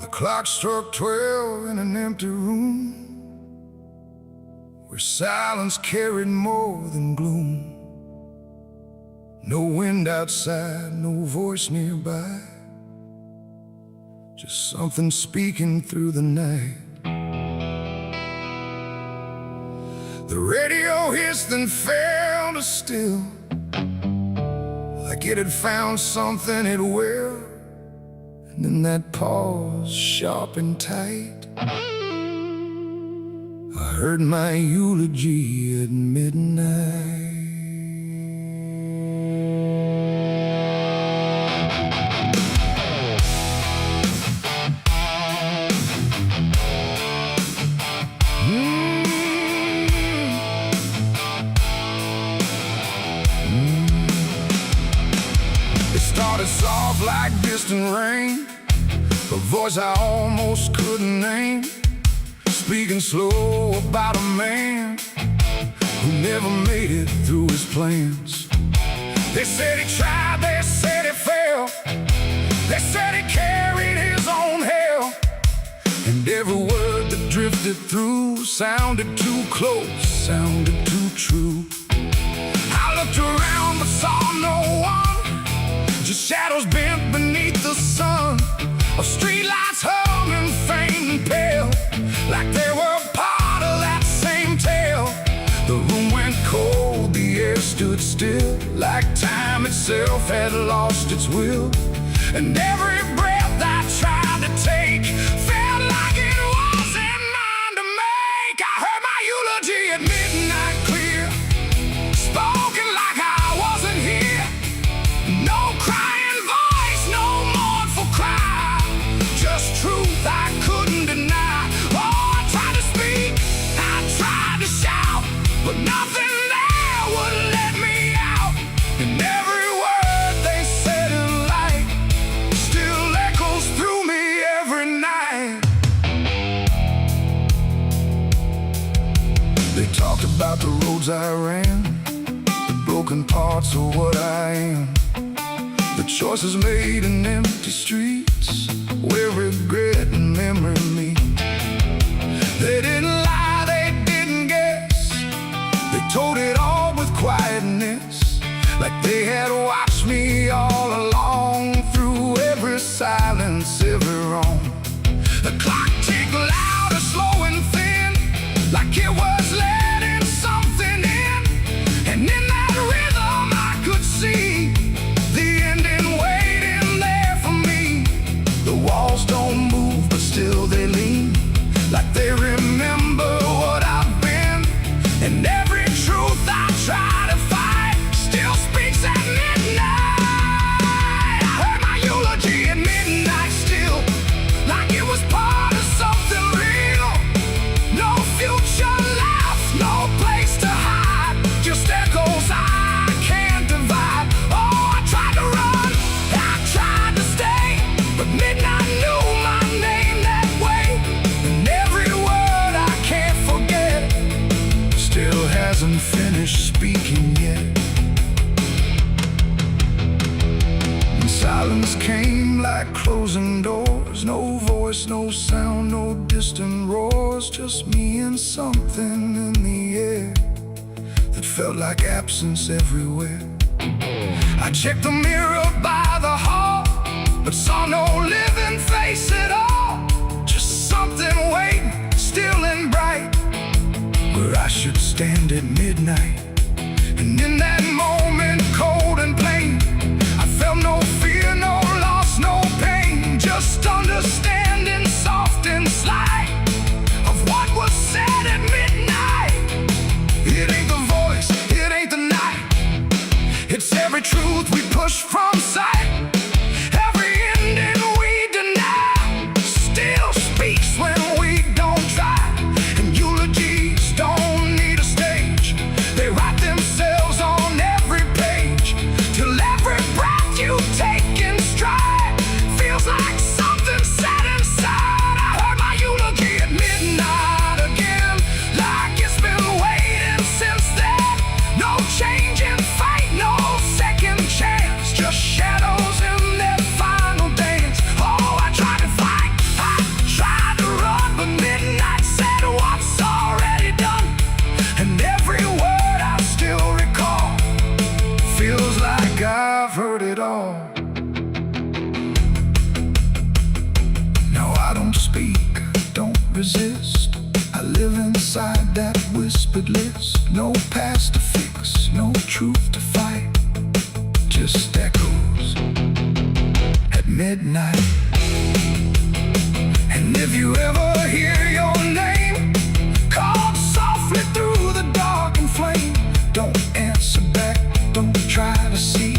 The clock struck 12 in an empty room, where silence carried more than gloom. No wind outside, no voice nearby, just something speaking through the night. The radio hissed and fell to still, like it had found something it will. And then that pause, sharp and tight, I heard my eulogy at midnight. It started soft like distant rain, a voice I almost couldn't name, speaking slow about a man who never made it through his plans. They said he tried, they said he failed, they said he carried his own hell, and every word that drifted through sounded too close, sounded too true. I looked around but saw no one, just shadows bent beneath the sun, of streetlights humming faint and pale, like they were part of that same tale. The room went cold, the air stood still, like time itself had lost its will. And every breath I tried to take felt like it wasn't mine to make. I heard my eulogy at midnight clear, spoken like I wasn't here. No crying voice, no mournful cry, just truth I couldn't deny. Oh, I tried to speak, I tried to shout, but nothing there would let me out. And every word they said in light still echoes through me every night. They talked about the roads I ran, the broken parts of what I am, the choices made in empty streets where regret and memory meet. They didn't lie, they didn't guess, they told it all with quietness, like they had watched me all along, through every silence, every wrong. The clock ticked louder, slow and thin, like it was letting something in. And in that rhythm I could see the ending waiting there for me. The walls don't move, but still they lean, like they remember what I've been. And every truth I try to fight still speaks at midnight. I heard my eulogy at midnight still, like it was part of something real. No future left, no place to hide, just echoes I can't divide. Oh, I tried to run, I tried to stay, but midnight knew my name that way. And every word I can't forget still hasn't finished speaking yet. And silence came like closing doors, no voice, no sound, no distant roars, just me and something in the air that felt like absence everywhere. I checked the mirror by the hall, but saw no living face at all, just something waiting, still and bright, where I should stand at midnight. And in that moment, cold and plain, I felt no fear, no loss, no pain, just understanding, soft and slight, of what was said at midnight. It ain't the voice, it ain't the night, it's every truth we push from sight. Every ending we deny still speaks when we don't try. And eulogies don't need a stage, they rise I live inside that whispered list. No past to fix, no truth to fight, just echoes at midnight. And if you ever hear your name called softly through the dark and flame, don't answer back, don't try to see,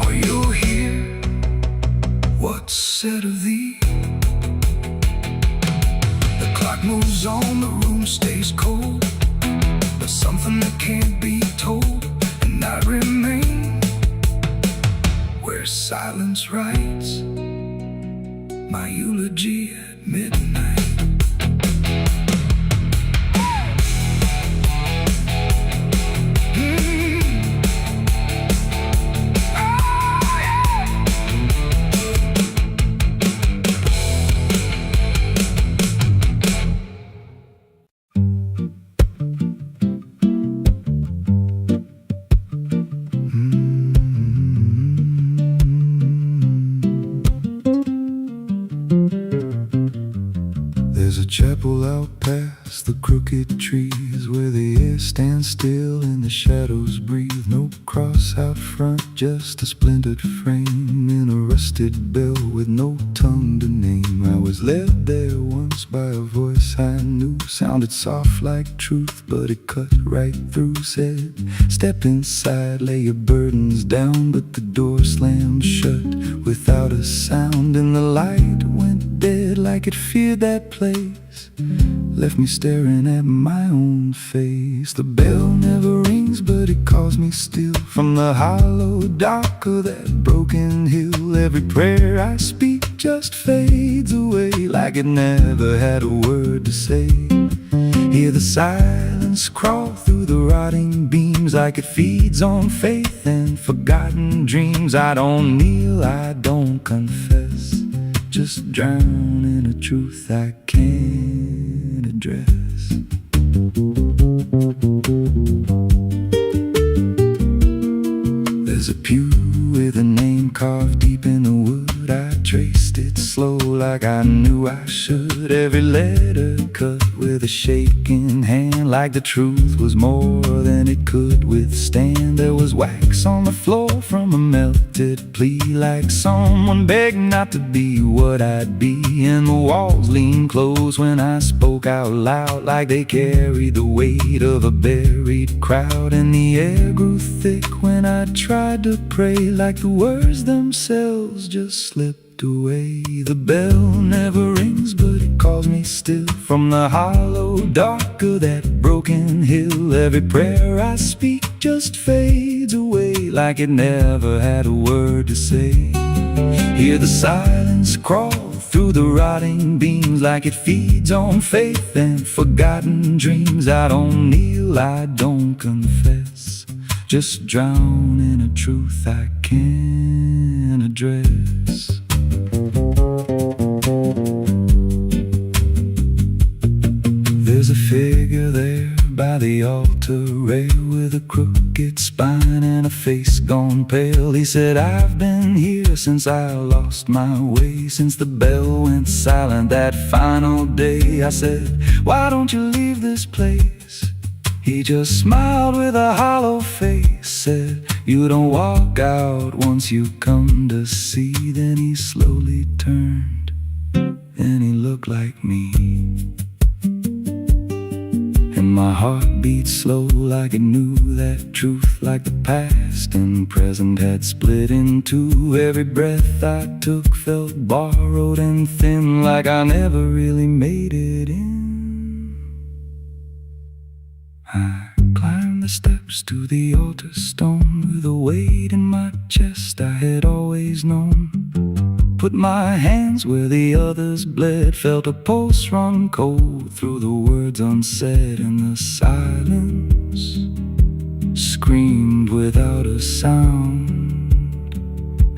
or you'll hear what's said of thee. The clock moves on, the room stays cold, but something that can't be told, and I remain where silence writes my eulogy at midnight. There's a chapel out past the crooked trees, where the air stands still and the shadows breathe. No cross out front, just a splintered frame in a rusted bell with no tongue to name. I was led there once by a voice I knew, sounded soft like truth, but it cut right through. Said, step inside, lay your burdens down, but the door slammed shut without a sound, and the light went dead like it feared that place, left me staring at my own face. The bell never rings, but it calls me still from the hollow dark of that broken hill. Every prayer I speak just fades away like it never had a word to say. Hear the silence crawl through the rotting beams like it feeds on faith and forgotten dreams. I don't kneel, I don't confess, just drown in a truth I can't address. There's a pew with a name carved deep in the wood. I traced it slow like I knew I should. Every letter cut with a shaking hand, like the truth was more than it could withstand. There was wax on the floor from a melted plea, like someone begged not to be what I'd be. And the walls leaned close when I spoke out loud, like they carried the weight of a buried crowd. And the air grew thick when I tried to pray, like the words themselves just slipped away. The bell never rings, but it calls me still from the hollow dark of that broken hill. Every prayer I speak just fades away like it never had a word to say. Hear the silence crawl through the rotting beams like it feeds on faith and forgotten dreams. I don't kneel, I don't confess, just drown in a truth I can't address. There's a figure there by the altar rail with a crooked spine and a face gone pale. He said, I've been here since I lost my way, since the bell went silent that final day. I said, why don't you leave this place? He just smiled with a hollow face, said, you don't walk out once you come to see. Then he slowly turned and he looked like me, and my heart beat slow like it knew that truth, like the past and present had split in two. Every breath I took felt borrowed and thin, like I never really made it in. I climbed the steps to the altar stone with a weight in my chest I had always known. Put my hands where the others bled, felt a pulse run cold through the words unsaid, and the silence screamed without a sound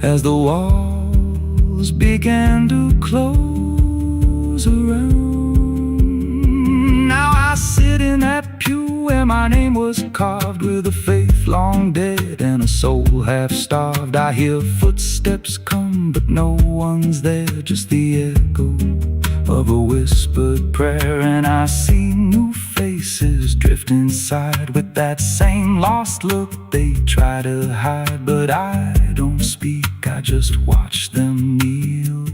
as the walls began to close around. Now I sit in that pew where my name was carved, with a faith long dead and a soul half starved. I hear footsteps come, but no one's there, just the echo of a whispered prayer, and I see new faces drift inside with that same lost look they try to hide. But I don't speak, I just watch them kneel,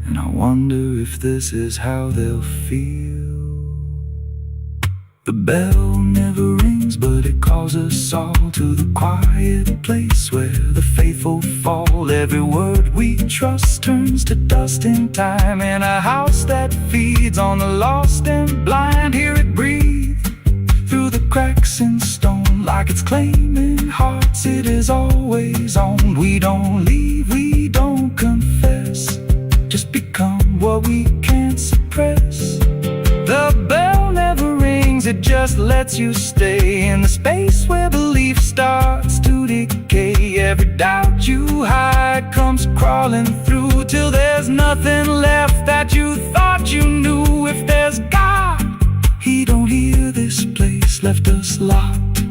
and I wonder if this is how they'll feel. The bell never rings, but it calls us all to the quiet place where the faithful fall. Every word we trust turns to dust in time, in a house that feeds on the lost and blind. Hear it breathe through the cracks in stone, like it's claiming hearts it is always on. We don't leave, we don't confess, just become what we can't suppress. The bell never rings, it just lets you stay in the space where belief starts to decay. Every doubt you hide comes crawling through, till there's nothing left that you thought you knew. If there's God, He don't hear this place, left us locked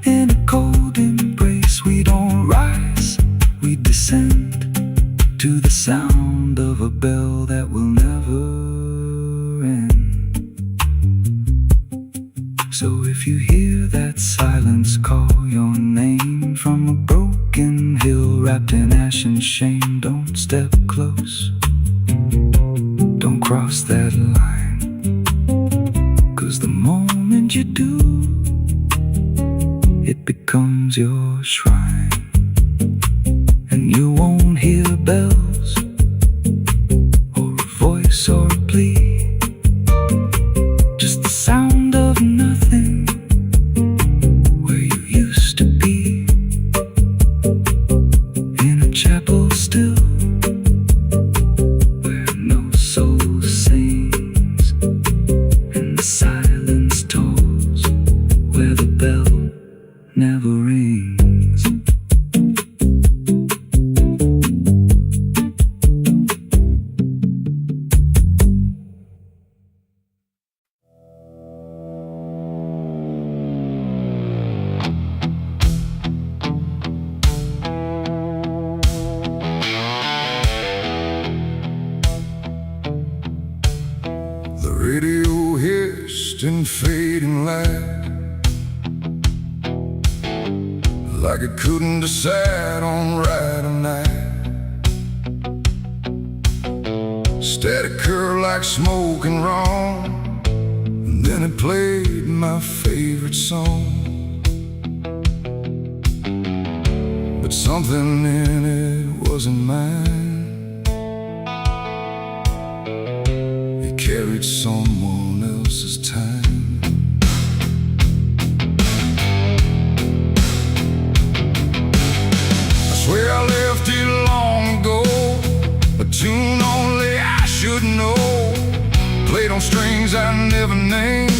in a cold embrace. We don't rise, we descend to the sound of a bell that will never end. So if you hear that silence call your name from a broken hill wrapped in ash and shame, don't step close, don't cross that line, 'cause the moment you do, it becomes your shrine. And you won't hear bells or a voice or a plea, just the sound of nothing where you used to be, in a chapel still where no soul sings, and the silence tolls where the bell never rings. The radio hissed in fading light, like it couldn't decide on right or night. Static curled like smoke and wrong, and then it played my favorite song. But something in it wasn't mine. It carried someone else's time. I swear I left it long ago, a tune only I should know, played on strings I never named,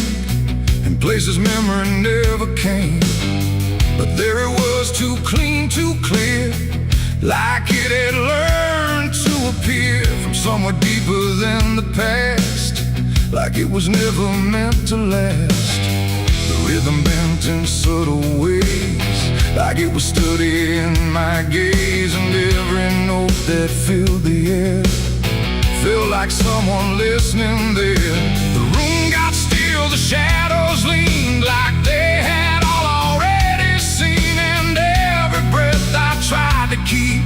and places memory never came. But there it was, too clean, too clear, like it had learned to appear from somewhere deeper than the past, like it was never meant to last. The rhythm bent in subtle ways, like it was studying my gaze, and every note that filled the air felt like someone listening there. The room got still, the shadows leaned like they had all already seen, and every breath I tried to keep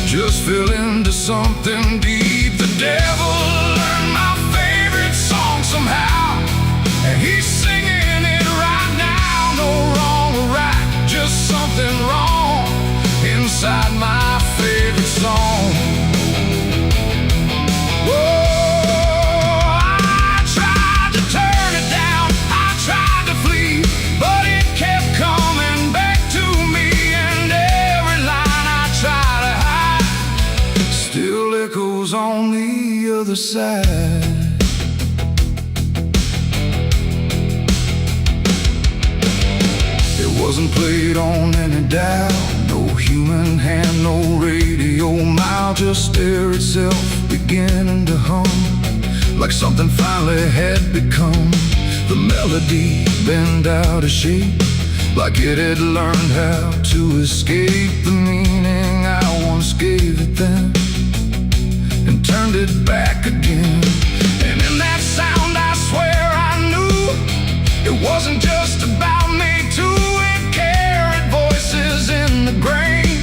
just fell into something deep. The devil learned my favorite song somehow, and he's singing it right now. No wrong or right, just something wrong inside my favorite song. On the other side, it wasn't played on any dial, no human hand, no radio mile, just air itself beginning to hum, like something finally had become. The melody bent out of shape, like it had learned how to escape the meaning I once gave it then, and turned it back again. And in that sound I swear I knew it wasn't just about me too. It carried voices in the grain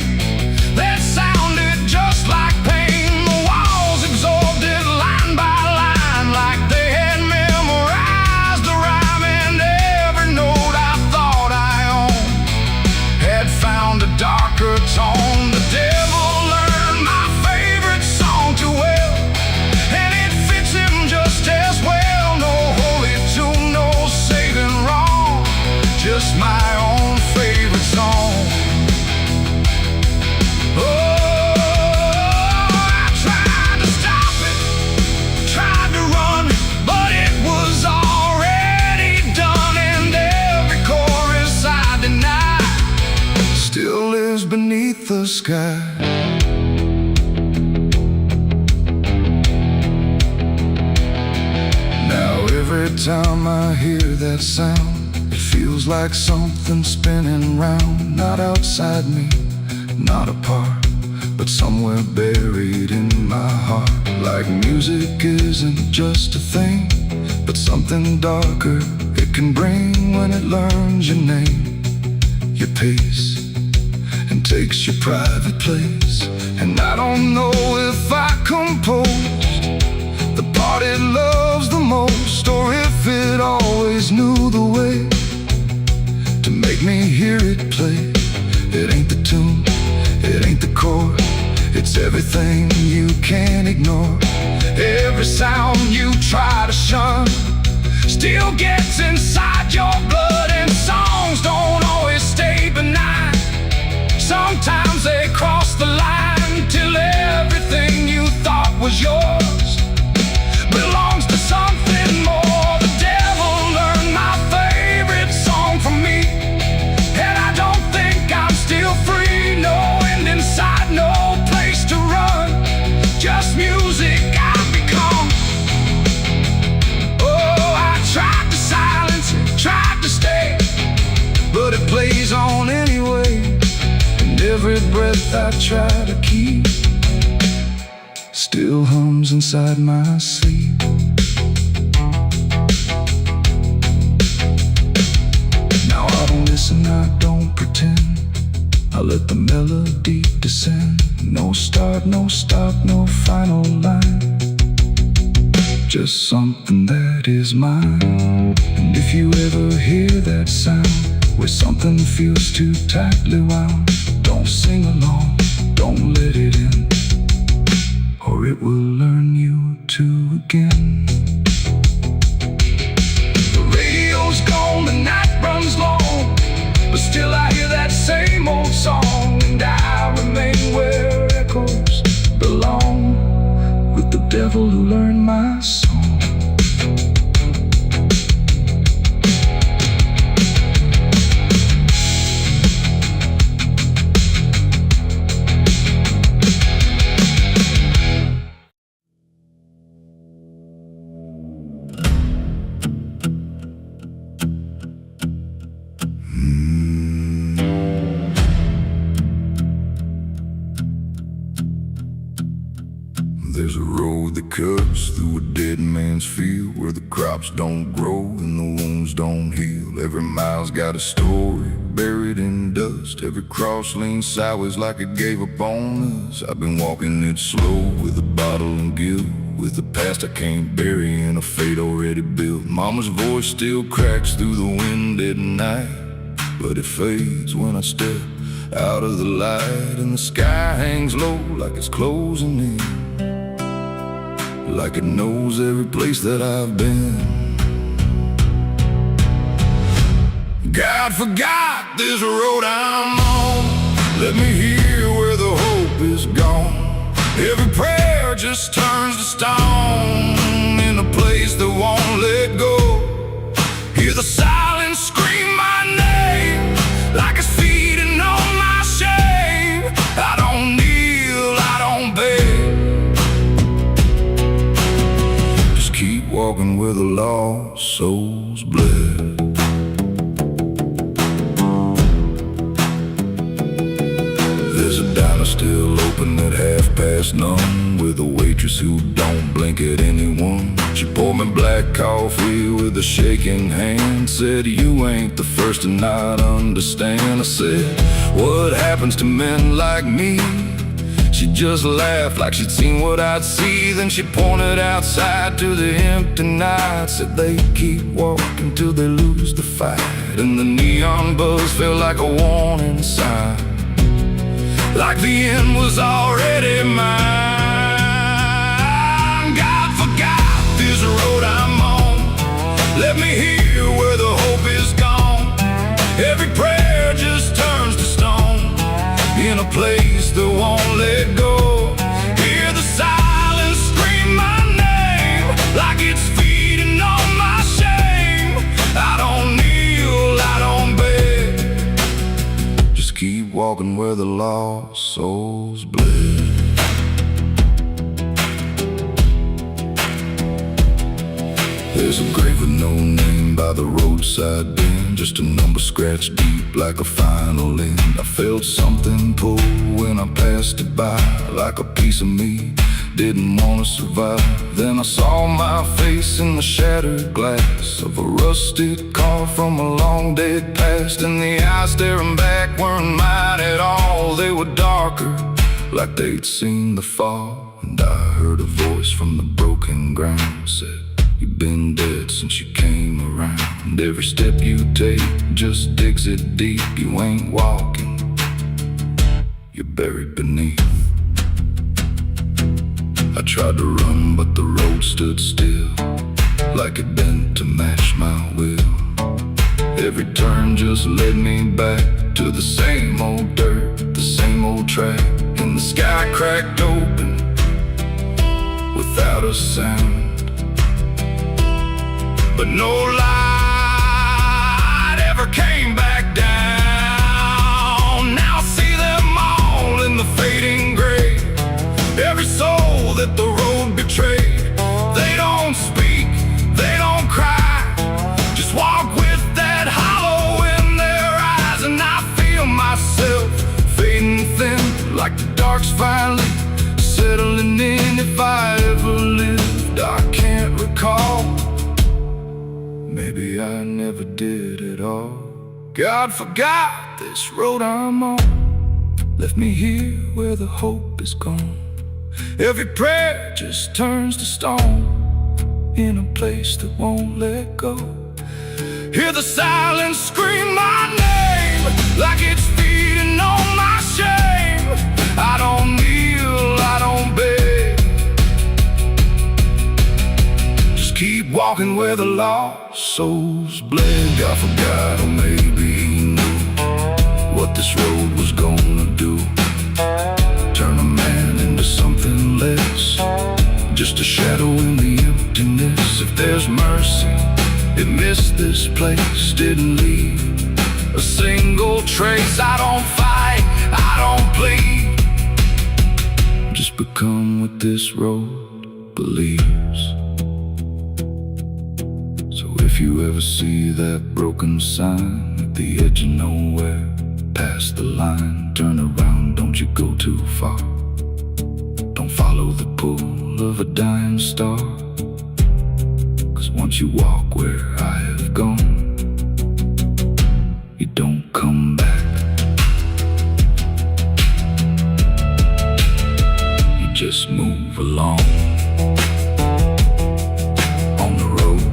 that sounded just like pain. The walls absorbed it line by line, like they had memorized the rhyme. And every note I thought I owned had found a darker tone. The devil learned my favorite song too well, and it fits him just as well. No holy tune, no saving wrong, just my own favorite song. Still lives beneath the sky. Now every time I hear that sound, it feels like something spinning round. Not outside me, not apart, but somewhere buried in my heart. Like music isn't just a thing, but something darker it can bring when it learns your name, your pace, and takes your private place. And I don't know if I composed the part it loves the most, or if it always knew the way to make me hear it play. It ain't the tune, it ain't the chord, it's everything you can't ignore. Every sound you try to shun still gets inside your blood. And songs don't always stay benign, sometimes they cross the line, till everything you thought was yours belongs to something more. The devil learned my favorite song from me, and I don't think I'm still free. No end in sight, no place to run, just music I've become. Oh, I tried to silence it, tried to stay, but it plays on anyway. Every breath I try to keep still hums inside my sleep. Now I don't listen, I don't pretend, I let the melody descend. No start, no stop, no final line, just something that is mine. And if you ever hear that sound where something feels too tightly wound, don't sing along, don't let it in, or it will learn you to again. The radio's gone, the night runs long, but still I hear that same old song. And I remain where echoes belong, with the devil who learned my song. There's a road that cuts through a dead man's field, where the crops don't grow and the wounds don't heal. Every mile's got a story buried in dust, every cross leans sideways like it gave up on us. I've been walking it slow with a bottle and guilt, with the past I can't bury and a fate already built. Mama's voice still cracks through the wind at night, but it fades when I step out of the light. And the sky hangs low like it's closing in, like it knows every place that I've been. God forgot this road I'm on, let me hear where the hope is gone. Every prayer just turns to stone in a place that won't let go. Hear the silence scream my name, like it's feeding on my shame. I don't kneel, I don't beg, just keep walking where the lost souls bled. There's a diner still open at half past none, with a waitress who don't blink at anyone. She poured me black coffee with a shaking hand, said, "You ain't the first to not understand." I said, "What happens to men like me?" She just laughed like she'd seen what I'd see. Then she pointed outside to the empty night, said, "They keep walking till they lose the fight." And the neon buzz felt like a warning sign, like the end was already mine. God forgot this road I'm on. Let me hear where the hope is gone. Every prayer just turns to stone in a place that won't let go. Hear the silence scream my name like it's feeding on my shame. I don't kneel, I don't beg, just keep walking where the lost souls bled. There's a grave with no name by the roadside bend, just a number scratched deep like a final end. I felt something pull when I passed it by, like a piece of me didn't want to survive. Then I saw my face in the shattered glass of a rusted car from a long dead past, and the eyes staring back weren't mine at all. They were darker, like they'd seen the fall. And I heard a voice from the broken ground, said, "You've been dead since you came around. Every step you take just digs it deep. You ain't walking, you're buried beneath." I tried to run, but the road stood still, like it bent to match my will. Every turn just led me back to the same old dirt, the same old track. And the sky cracked open without a sound, but no light ever came back down. Now I see them all in the fading gray, every soul that the road betrayed. They don't speak, they don't cry, just walk with that hollow in their eyes. And I feel myself fading thin, like the dark's finally settling in. If I ever lived, I can't recall. Maybe I never did at all. God forgot this road I'm on, left me here where the hope is gone. Every prayer just turns to stone in a place that won't let go. Hear the silence scream my name like it's feeding on my shame. I don't kneel, I don't beg, just keep walking where the lost souls bled. God forgot, or maybe he knew what this road was gonna do, turn a man into something less, just a shadow in the emptiness. If there's mercy, it missed this place, didn't leave a single trace. I don't fight, I don't plead, just become what this road believes. So if you ever see that broken sign at the edge of nowhere, past the line, turn around, don't you go too far. Don't follow the pull of a dying star, 'cause once you walk where I have gone, you don't come back. You just move along on the road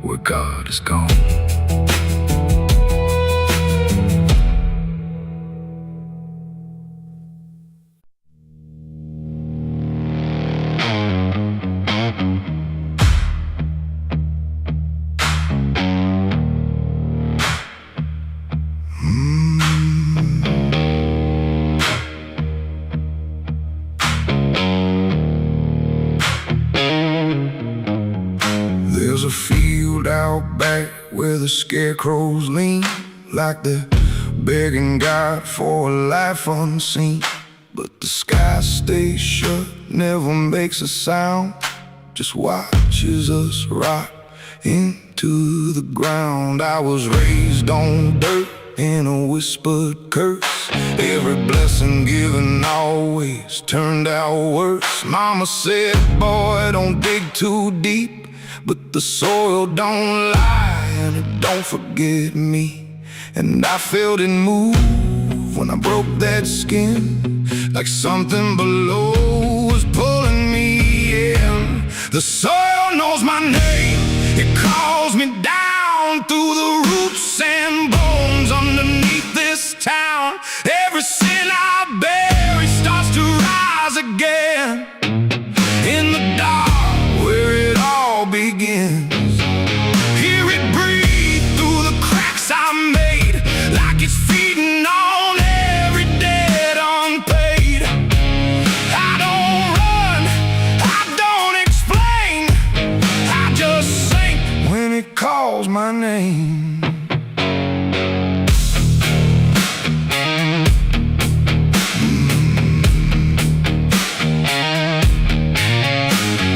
where God is gone. There's a field out back where the scarecrows lean, like they're begging God for a life unseen. But the sky stays shut, never makes a sound, just watches us rot into the ground. I was raised on dirt in a whispered curse, Every blessing given always turned out worse. Mama said, boy, don't dig too deep, but the soil don't lie and it don't forget me. And I felt it move when I broke that skin, like something below was pulling me in. The soil knows my name, it calls me down through the roots and bones underneath this town. Every sin I bury starts to rise again in the dark where it all begins. Hear it breathe through the cracks I made, like it's feeding on every debt unpaid. I don't run, I don't explain, I just sink when it calls my name.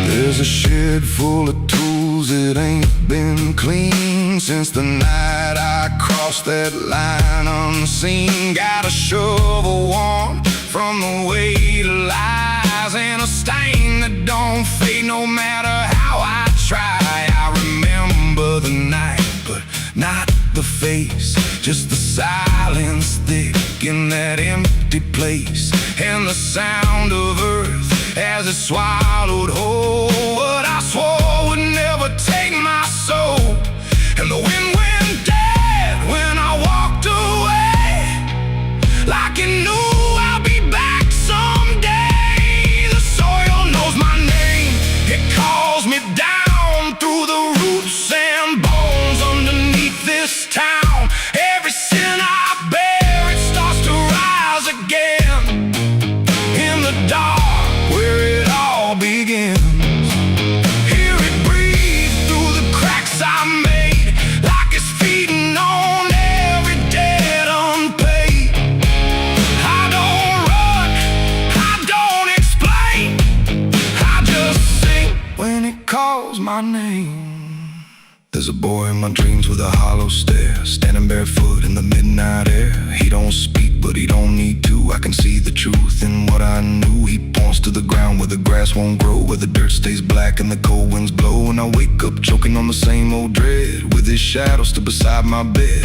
There's a shed full of tools that ain't been clean since the night I crossed that line unseen. Got a shovel worn from the weight of lies and a stain that don't fade no matter how I try. I remember the night, but not the face, just the silence thick in that empty place, and the sound of earth as it swallowed whole what I swore would never take my soul. And the wind went dead when I walked away, like it knew I'll be back someday. The soil knows my name, it calls me down through the roots and bones underneath this town. Every sin I bear, it starts to rise again in the dark where it all begins. Hear it breathe through the cracks I made, like it's feeding on every debt unpaid. I don't run, I don't explain, I just sing when it calls my name. There's a boy in my dreams with a hollow stare, standing barefoot in the midnight air. He don't speak, but he don't need to. I can see the truth in what I knew. He points to the ground where the grass won't grow, where the dirt stays black and the cold winds blow. And I wake up choking on the same old dread, with his shadow still beside my bed.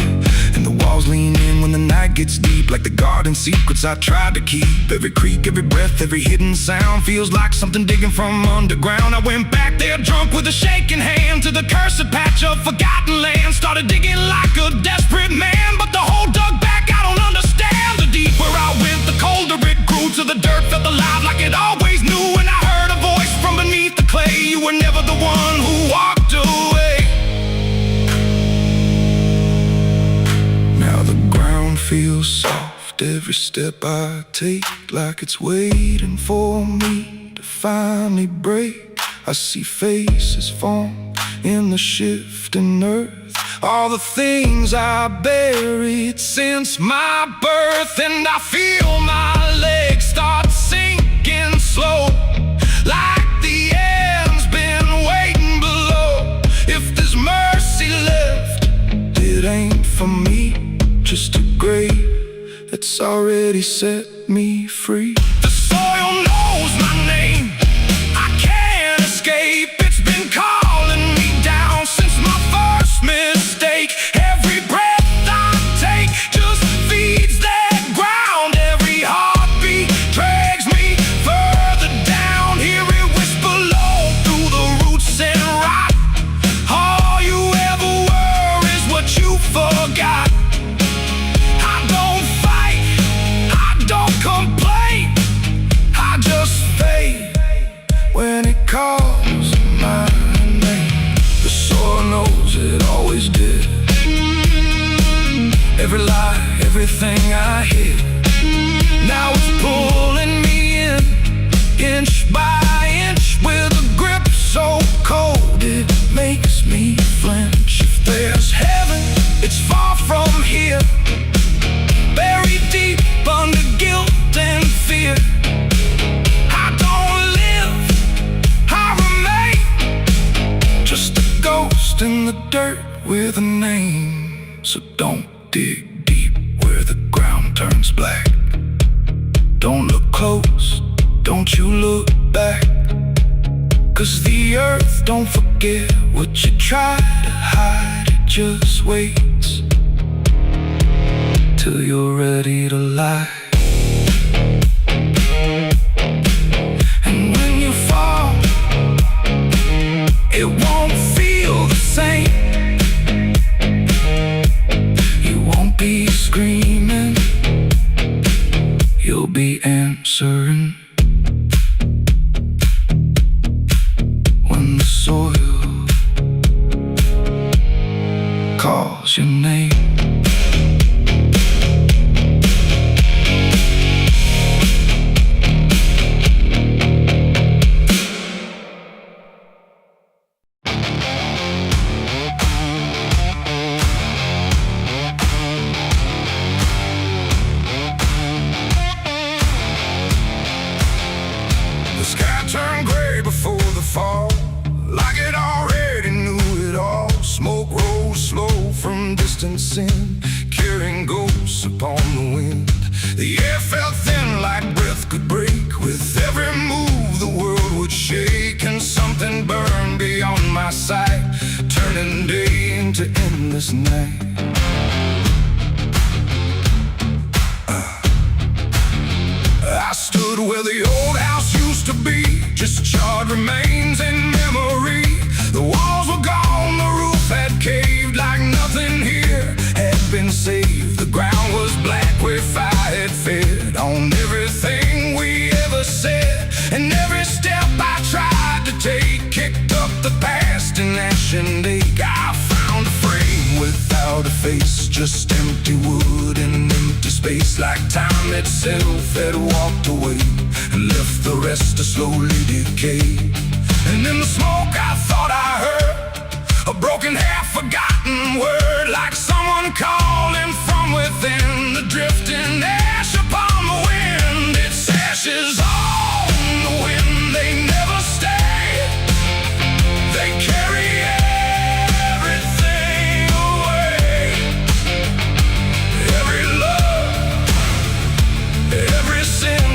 And the walls lean in when the night gets deep, like the garden secrets I tried to keep. Every creak, every breath, every hidden sound feels like something digging from underground. I went back there drunk with a shaking hand to the cursed patch of forgotten land. Started digging like a desperate man, but the hole dug back, I don't understand. The deeper I went, the colder it grew, till the dirt felt alive like it always knew. And I heard a voice from beneath the clay, you were never the one who walked away. Now the ground feels soft, every step I take, like it's waiting for me to finally break. I see faces form in the shifting earth, all the things I buried since my birth. And I feel my legs start sinking slow, like the end's been waiting below. If there's mercy left, it ain't for me, just a grave that's already set me free. The soil knows my name, I can't escape. It's been calling me down since my first mistake. Every breath I take just feeds that ground. Every heartbeat drags me further down. Hear it whisper low through the roots and rot. All you ever were is what you forgot. I don't fight, I don't complain, I just fade when it calls my name. The soil knows it always did. Every lie, everything I hid, now it's pulling me in, inch by inch, with a grip so cold it makes me flinch. If there's heaven, it's far from here, buried deep under guilt and fear. I don't live, I remain, just a ghost in the dirt with a name. So don't dig deep where the ground turns black. Don't look close, don't you look back, 'cause the earth don't forget what you try to hide. It just waits till you're ready to lie. And when you fall, it won't feel the same. You won't be screaming, you'll be answering. When the soil calls your name. The sky turned gray before the fall, like it already knew it all. Smoke rose slow from distant sin, carrying ghosts upon the wind. The air felt thin like breath could break. With every move the world would shake, and something burned beyond my sight, turning day into endless night. I stood where the old house used to be, just charred remains in memory. The walls were gone, the roof had caved, like nothing here had been saved. The ground was black where fire had fed on everything we ever said. And every step I tried to take kicked up the past in ash and ache. I found a frame without a face, just empty wood and empty space, like time itself had walked away and left the rest to slowly decay. And in the smoke I thought I heard a broken, half-forgotten word, like someone calling from within. The drifting ash upon the wind, its ashes on the wind, they never stay. They carry everything away. Every love, every sin,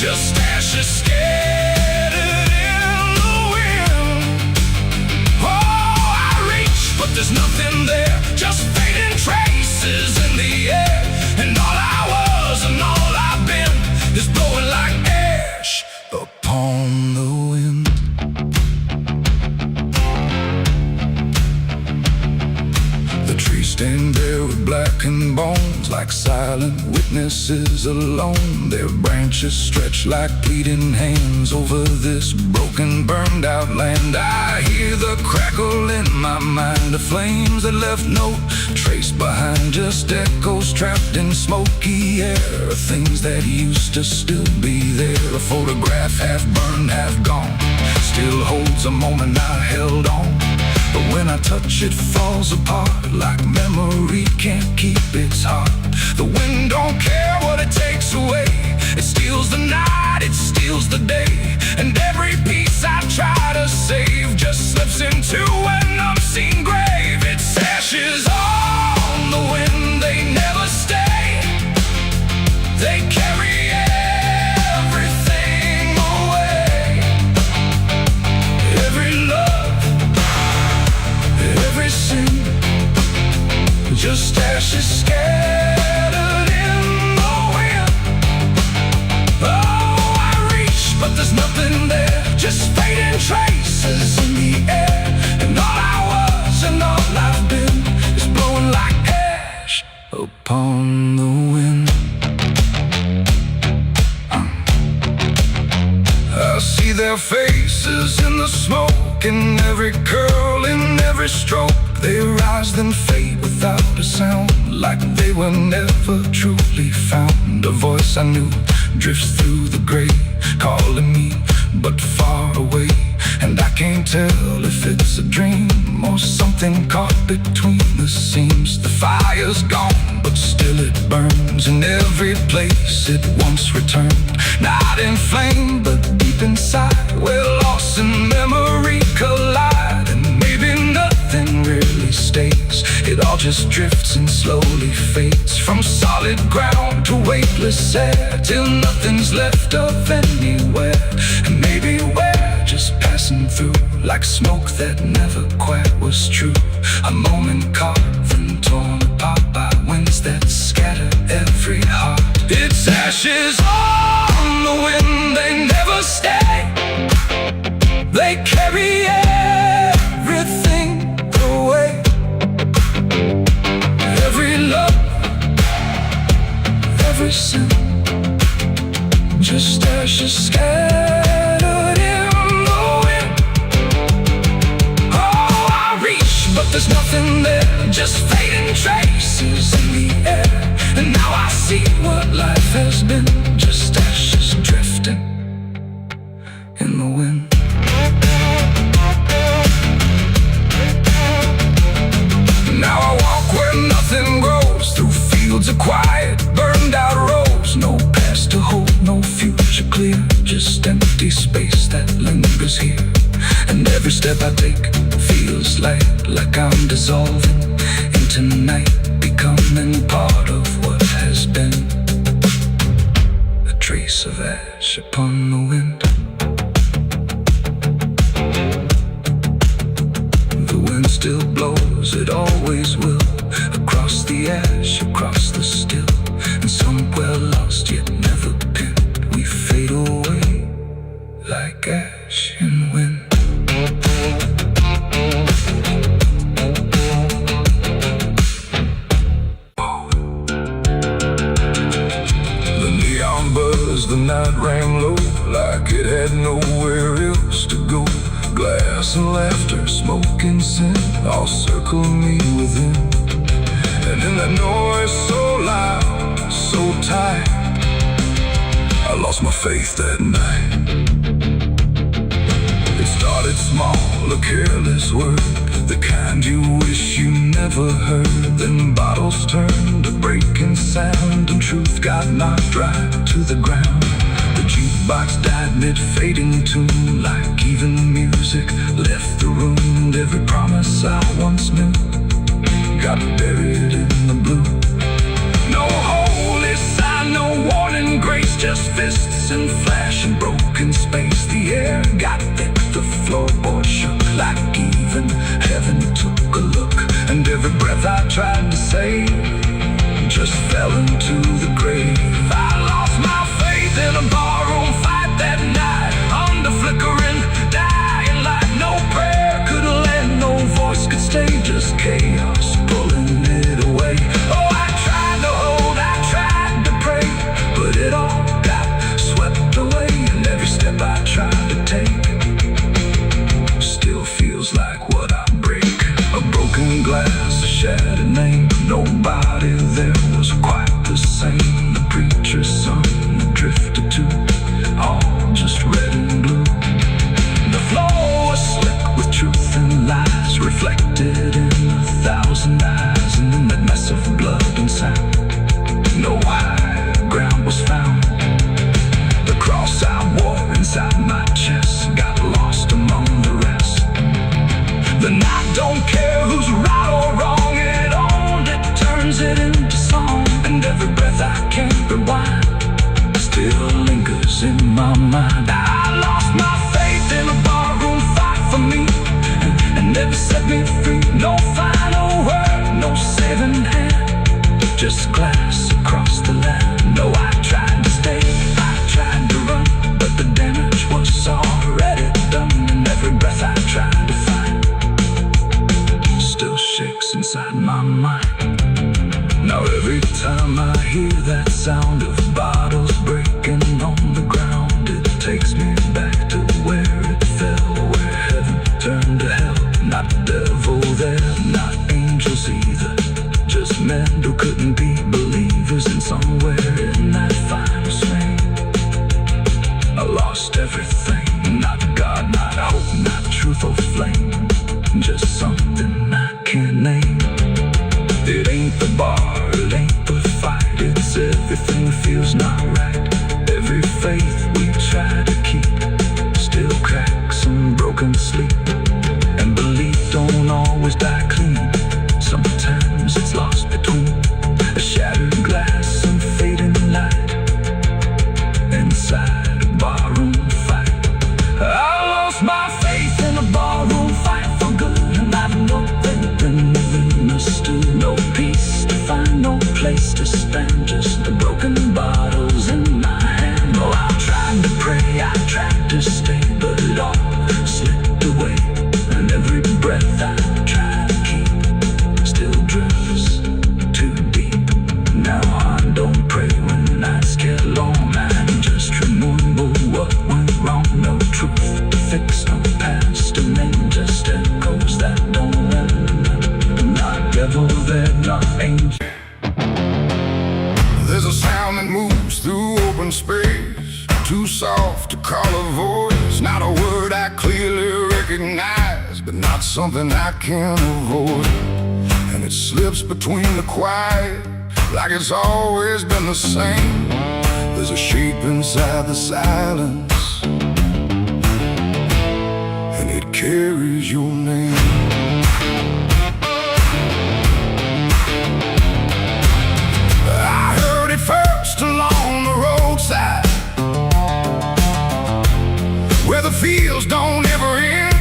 just ashes scattered in the wind. Oh, I reach, but there's nothing there, just fading traces in the air. And all I was and all I've been is blowing like ash upon the wind. The trees stand there with blackened bones, like silent witnesses alone. Their branches stretch like pleading hands over this broken, burned out land. I hear the crackle in my mind of flames that left no trace behind, just echoes trapped in smoky air, things that used to still be there. A photograph half burned, half gone, still holds a moment I held on. But when I touch it, falls apart, like memory can't keep its heart. The wind don't care what it takes away, it steals the night, it steals the day. And every piece I try to save just slips into an unseen grave. Its ashes on the wind, they never stay. They carry everything away. Every love, every sin, just ashes scattered in the wind. Oh, I reach, but there's nothing there, just fading traces in the air. And all I was and all I've been is blowing like ash upon the wind. I see their faces in the smoke, in every curl, in every stroke. They rise then fade without a sound, like they were never truly found. A voice I knew drifts through the gray, calling me but far away. And I can't tell if it's a dream or something caught between the seams. The fire's gone, but still it burns in every place it once returned. Not in flame, but deep inside, where loss and memory collide. And maybe nothing really stays, it all just drifts and slowly fades from solid ground to weightless air, till nothing's left of anywhere. And maybe we're just passing through, like smoke that never quite was true. A moment carved and torn apart by winds that scatter every heart. It's ashes on the wind, they never stay. They carry everything away. Every love, every sin, just ashes scattered in the wind. Oh, I reach, but there's nothing there, just fading traces in the air. And now I see what life has been, just ashes drifting in the wind. Now I walk where nothing grows, through fields of quiet, burned out roads. No past to hold, no future clear, just empty space that lingers here. And every step I take feels like I'm dissolving into night, becoming part of what has been. A trace of ash upon the wind. The wind still blows, it always will, across the ash, across the still. And somewhere lost yet never pinned, we fade away like ash in wind. The night rang low, like it had nowhere else to go. Glass and laughter, smoke and sin, all circle me within. And in that noise so loud, so tight, I lost my faith that night. It started small, a careless word, the kind you wish you never heard. Then bottles turned to breaking sound, and truth got knocked right to the ground. The jukebox died mid-fading tune, like even music left the room. And every promise I once knew got buried in the blue. No holy sign, no warning grace, just fists and flash and broken space. The air got thick, the floorboard shook, like even heaven took a look. And every breath I tried to save just fell into the grave. I lost my faith in a barroom fight that night, under flickering, dying light. No prayer could land, no voice could stay, just chaos pulling it away. Oh, I tried to hold, I tried to pray, but it all got swept away. And every step I tried to take still feels like what I break. A broken glass, a shattered name, nobody there was quite the same. The preacher's son, the drifter too, all just red and blue. The floor was slick with truth and lies, reflected in 1,000 eyes. And in that mess of blood and sound, no high ground was found. The cross I wore inside my chest got lost among the rest. Then I don't care who's right or wrong, it only turns it into song. And every breath I can't rewind still lingers in my mind. I lost my faith in a barroom fight for me, and never set me free. No final word, no saving hand, just glass across the land. No, I tried to stay, I tried to run, but the damage was already done. And every breath I tried to find still shakes inside my mind. Now every time I hear that sound of bottles breaking on the ground, it takes me back to where it fell, where heaven turned to hell. Not devil there, not angels either, just men who couldn't be believers. And somewhere in that final swing, I lost everything. Not God, not hope, not truth or flame, just something I can't name. It ain't the bar, it ain't the fight, it's everything that feels not right. Every faith we try to keep still cracks and broken sleep. And belief don't always die clean, sometimes it's There's a sound that moves through open space, too soft to call a voice. Not a word I clearly recognize, but not something I can avoid. And it slips between the quiet, like it's always been the same. There's a shape inside the silence, and it carries your name. First along the roadside, where the fields don't ever end,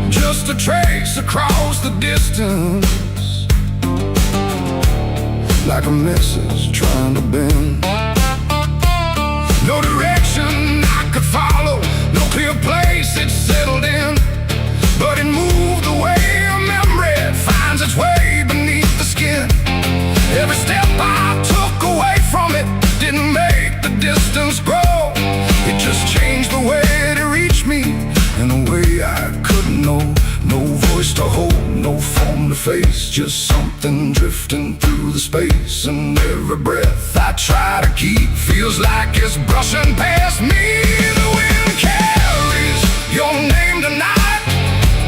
just a trace across the distance, like a message trying to bend. No direction I could follow, no clear place it settled in, but it moved the way a memory finds its way beneath the skin. Every step I took away from it didn't make the distance grow. It just changed the way it reached me in a way I couldn't know. No voice to hold, no form to face, just something drifting through the space. And every breath I try to keep feels like it's brushing past me. The wind carries your name tonight,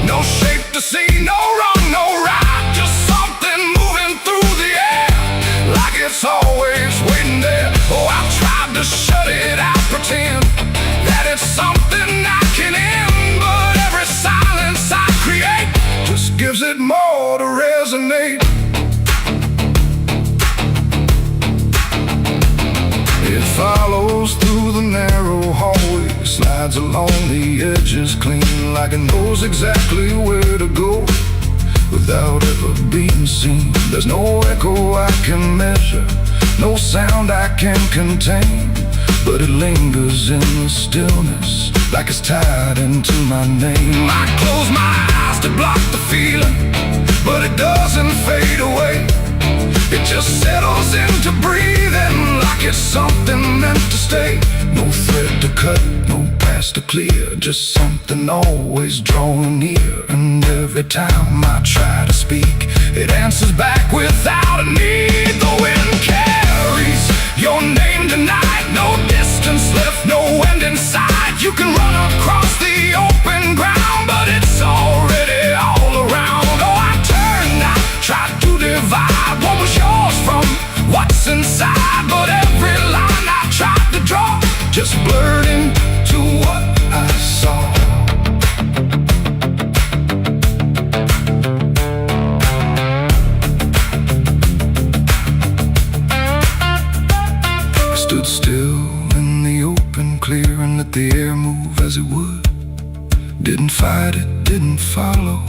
no shape to see, no wrong, no right, just something moving through the air, like it's always waiting there. Oh, I've tried to shut it out, pretend that it's something I can end, but every silence I create just gives it more to resonate. It follows through the narrow hallway, slides along the edges clean, like it knows exactly where to go without ever being seen. There's no echo I can measure, no sound I can contain, but it lingers in the stillness, like it's tied into my name. I close my eyes to block the feeling, but it doesn't fade away. It just settles into breathing, like it's something meant to stay. No thread to cut, no path to clear, just something always drawing near. And every time I try to speak, it answers back without a need. The wind carries your name tonight, no distance left, no end in sight. You can run across the open ground, but it's already all around. Oh, I turned, I tried to divide what was yours from what's inside, but every line I tried to draw just blurred into what I saw. I stood still in the open clear and let the air move as it would. Didn't fight it, didn't follow,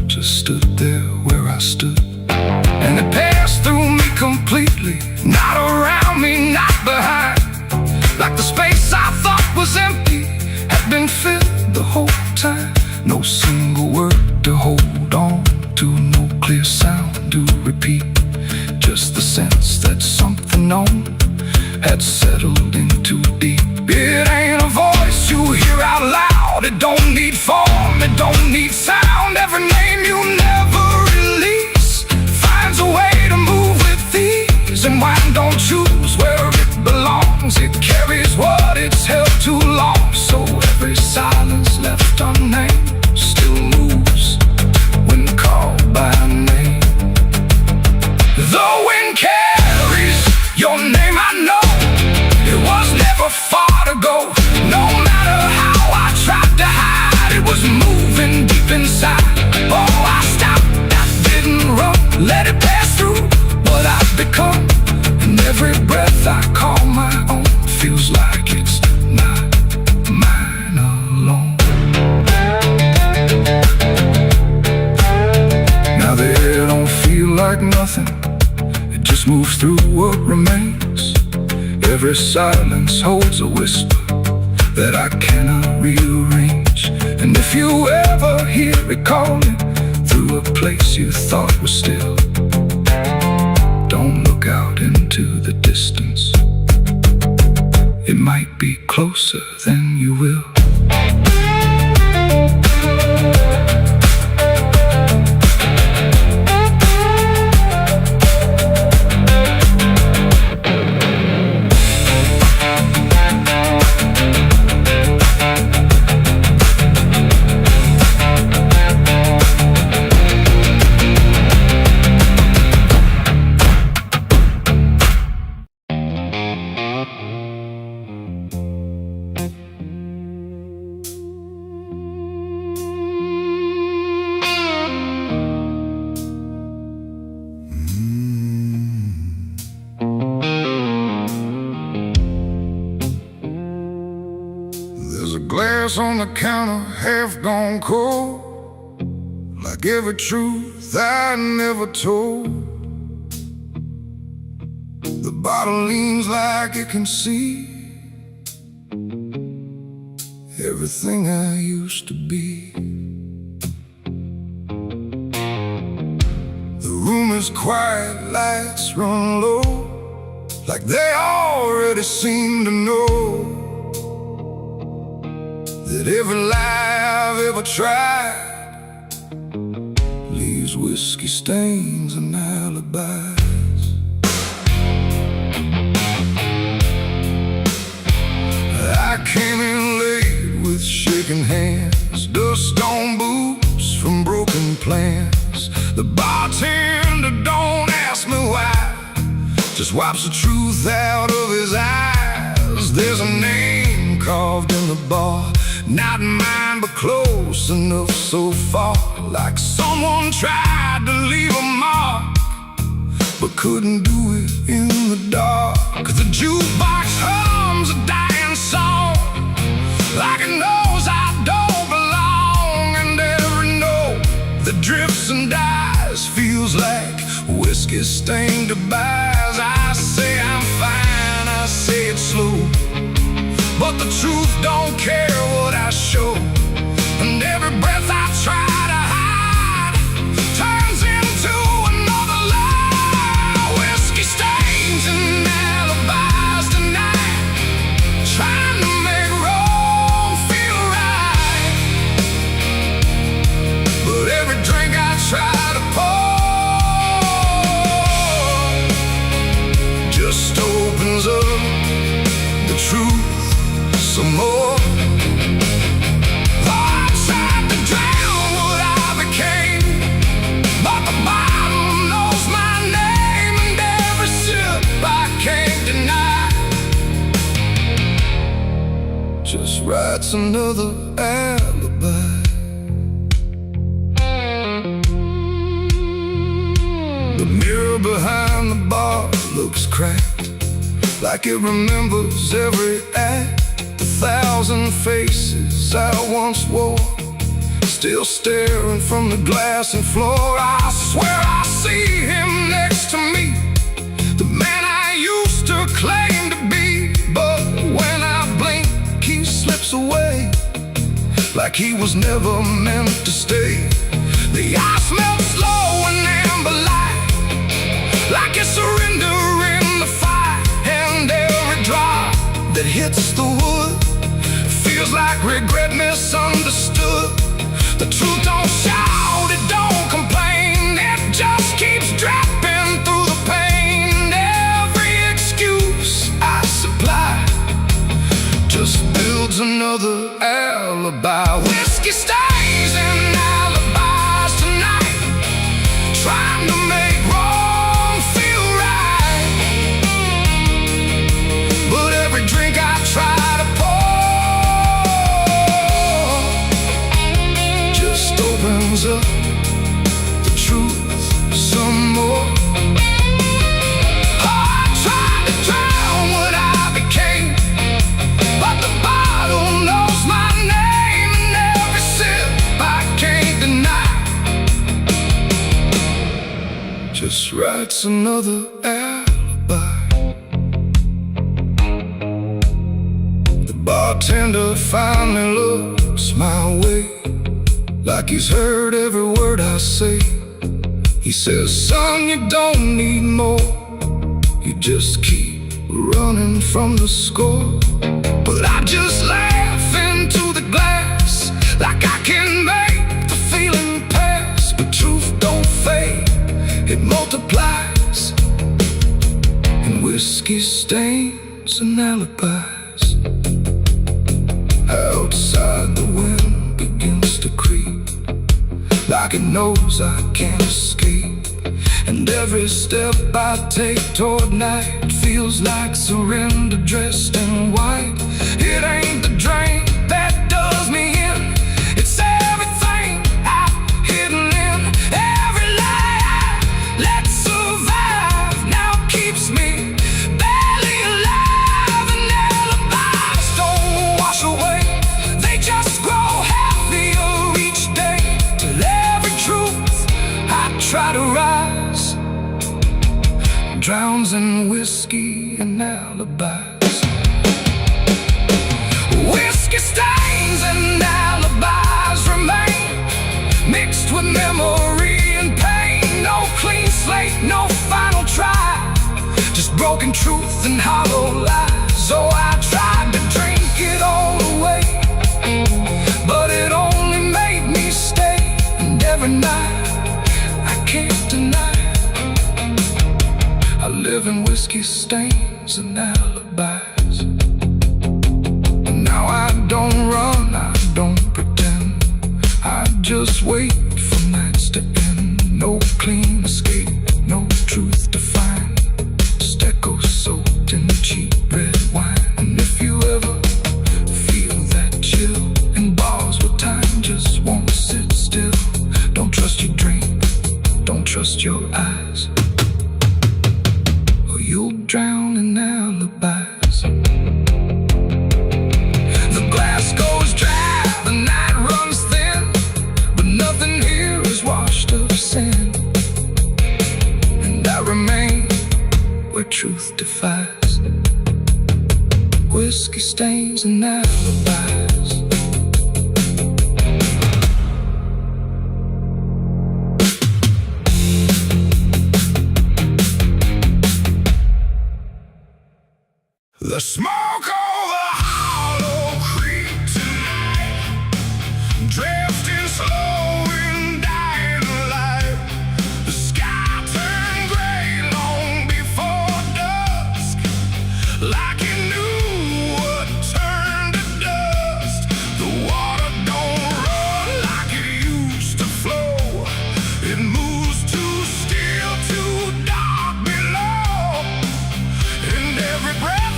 just stood there where I stood. And it passed through me completely, not around me, not behind, like the space I thought was empty had been filled the whole time. No single word to hold on to, no clear sound to repeat, just the sense that something known had settled in too deep. It ain't a voice you hear out loud, it don't need form, it don't need sound. Every name you never release finds a way to move with ease, and wine don't choose where it belongs. It carries what it's held too long, so every silence left unnamed still moves when called by name. The wind carries your name, I know it was never far to go. No matter how I tried to hide, it was moving deep inside. Oh, I stopped, I didn't run, let it pass through what I've become. And every breath I call my own feels like it's not mine alone. Now the air don't feel like nothing, it just moves through what remains. Every silence holds a whisper that I cannot rearrange. And if you ever hear it calling through a place you thought was still, don't look out into the distance, it might be closer than you will. glass on the counter, half gone cold, like every truth I never told. The bottle leans like it can see everything I used to be. The room is quiet, lights run low, like they already seem to know that every lie I've ever tried leaves whiskey stains and alibis. I came in late with shaking hands, dust on boots from broken plans. The bartender don't ask me why, just wipes the truth out of his eyes. There's a name carved in the bar, not mine but close enough so far, like someone tried to leave a mark but couldn't do it in the dark. The jukebox hums a dying song, like it knows I don't belong, and every note that drifts and dies feels like whiskey stained goodbyes. I say I'm fine, I say it slow, but the truth don't care what I show, and every breath I try to hide turns into another lie. Whiskey stains and alibis tonight, trying to make wrong feel right. But every drink I try to pour just opens up the truth some more. I tried to drown what I became, but the bottle knows my name, and every sip I can't deny just writes another alibi. The mirror behind the bar looks cracked, like it remembers every act. 1,000 faces I once wore, still staring from the glass and floor. I swear I see him next to me, the man I used to claim to be. But when I blink, he slips away, like he was never meant to stay. The ice melts slow and amber light, like it's surrendering the fire, and every drop that hits the wood feels like regret misunderstood. The truth don't shout, it don't complain, it just keeps dropping through the pain. Every excuse I supply just builds another alibi. Whiskey stains and alibis tonight, trying to make wrong feel right. But every drink I try to pour opens up the truth some more. I tried to drown what I became, but the bottle knows my name, and every sip I can't deny just writes another alibi. The bartender finally looks my way, like he's heard every word I say. He says, son, you don't need more, you just keep running from the score. But I just laugh into the glass, like I can make the feeling pass. But truth don't fade, it multiplies, and whiskey stains and alibis. Outside the wind begins to creep, like it knows I can't escape, and every step I take toward night feels like surrender dressed in white. It ain't the drink that does me in, it's everything I've hidden in. Every lie I let survive now keeps me barely alive, and alibis don't wash away, they just drowns in whiskey and alibis. Whiskey stains and alibis remain, mixed with memory and pain. No clean slate, no final try, just broken truth and hollow lies. So I tried to drink it all away, but it only made me stay. And every night, I can't deny, I live in whiskey stains and alibis. And now I don't run, I don't pretend, I just wait for nights to end. No clean escape, no truth to find, just echoes soaked in the cheap red wine. And if you ever feel that chill in bars where time just won't sit still, don't trust your dream, don't trust your eyes, or you'll drown in alibis. The glass goes dry, the night runs thin, but nothing here is washed of sin. And I remain where truth defies, whiskey stains and alibis. The smoke over Hollow Creek tonight, drifting slow and dying alive. The sky turned gray long before dusk, like it knew what turned to dust. The water don't run like it used to flow, it moves too still, too dark below. And every breath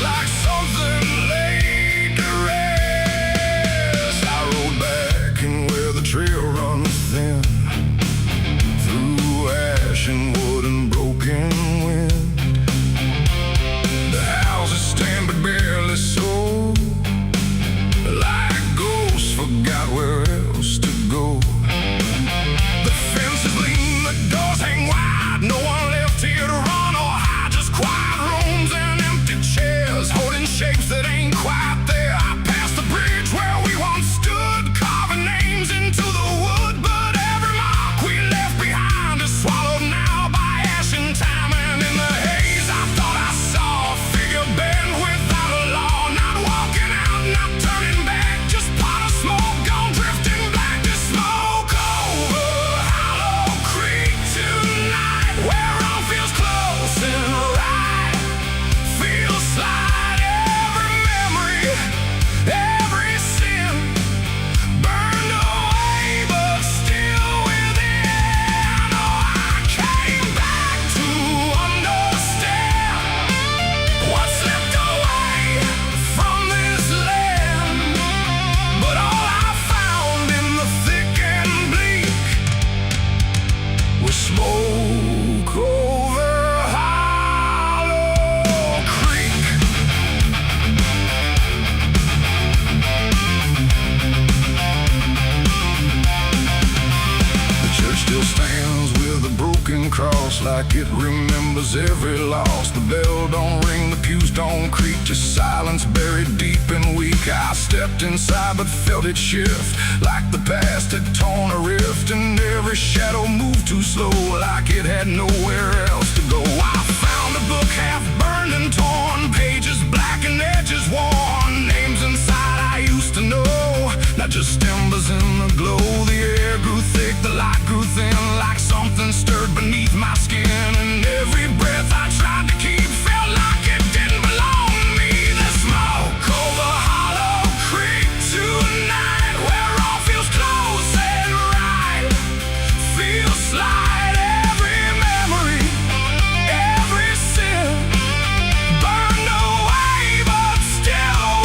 like something laid to rest. I rode back in where the trail runs thin, through ash and wood and broken wind. The houses stand but barely so, like ghosts forgot where else to go. The fences lean, the doors hang wide, no one left here to run or hide, just quiet rooms and empty chairs, holding shapes that ain't quite there. I passed the bridge where we once stood, carving names into the wood, but every mark we left behind is swallowed now by ash and time. And in the haze I thought I saw a figure bend without a law, not walking out, not turning back, just pot of smoke gone drifting black. The smoke over Hollow Creek tonight, where all feels close and right, feels slide. Every memory, every sin burned away, but still within. Oh, I came back to understand what's left away from this land. But all I found in the thick and bleak was smoke over Hollow Creek. The church still stands with a broken cross, like it remembers every loss. The bell don't ring, the pews don't creak, just silence buried deep and weak. I stepped inside but felt it shift, like the past had torn a rift, and every shadow moved too slow, like it had nowhere else to go. I found a book half burned and torn, pages black and edges worn, names inside I used to know, not just embers in the glow. The air grew thick, the light grew thin, like something stirred beneath my skin, and every breath I tried to keep felt like it didn't belong to me. The smoke over Hollow Creek tonight, where all feels close and right, feels slide. Every memory, every sin burned away, but still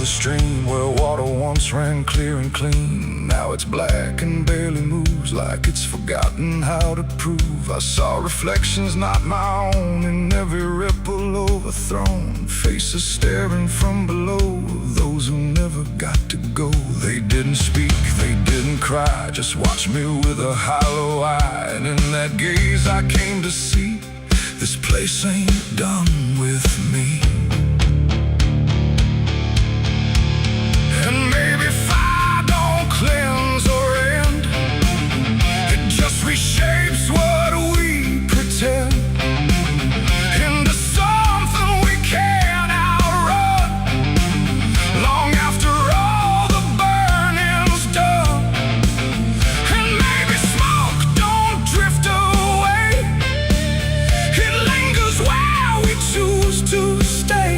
stream where water once ran clear and clean. Now it's black and barely moves, like it's forgotten how to prove. I saw reflections not my own in every ripple overthrown. Faces staring from below, those who never got to go. They didn't speak, they didn't cry, just watched me with a hollow eye. And in that gaze I came to see, this place ain't done with me. And maybe fire don't cleanse or end, it just reshapes what we pretend into something we can't outrun. Long after all the burning's done, and maybe smoke don't drift away, it lingers where we choose to stay.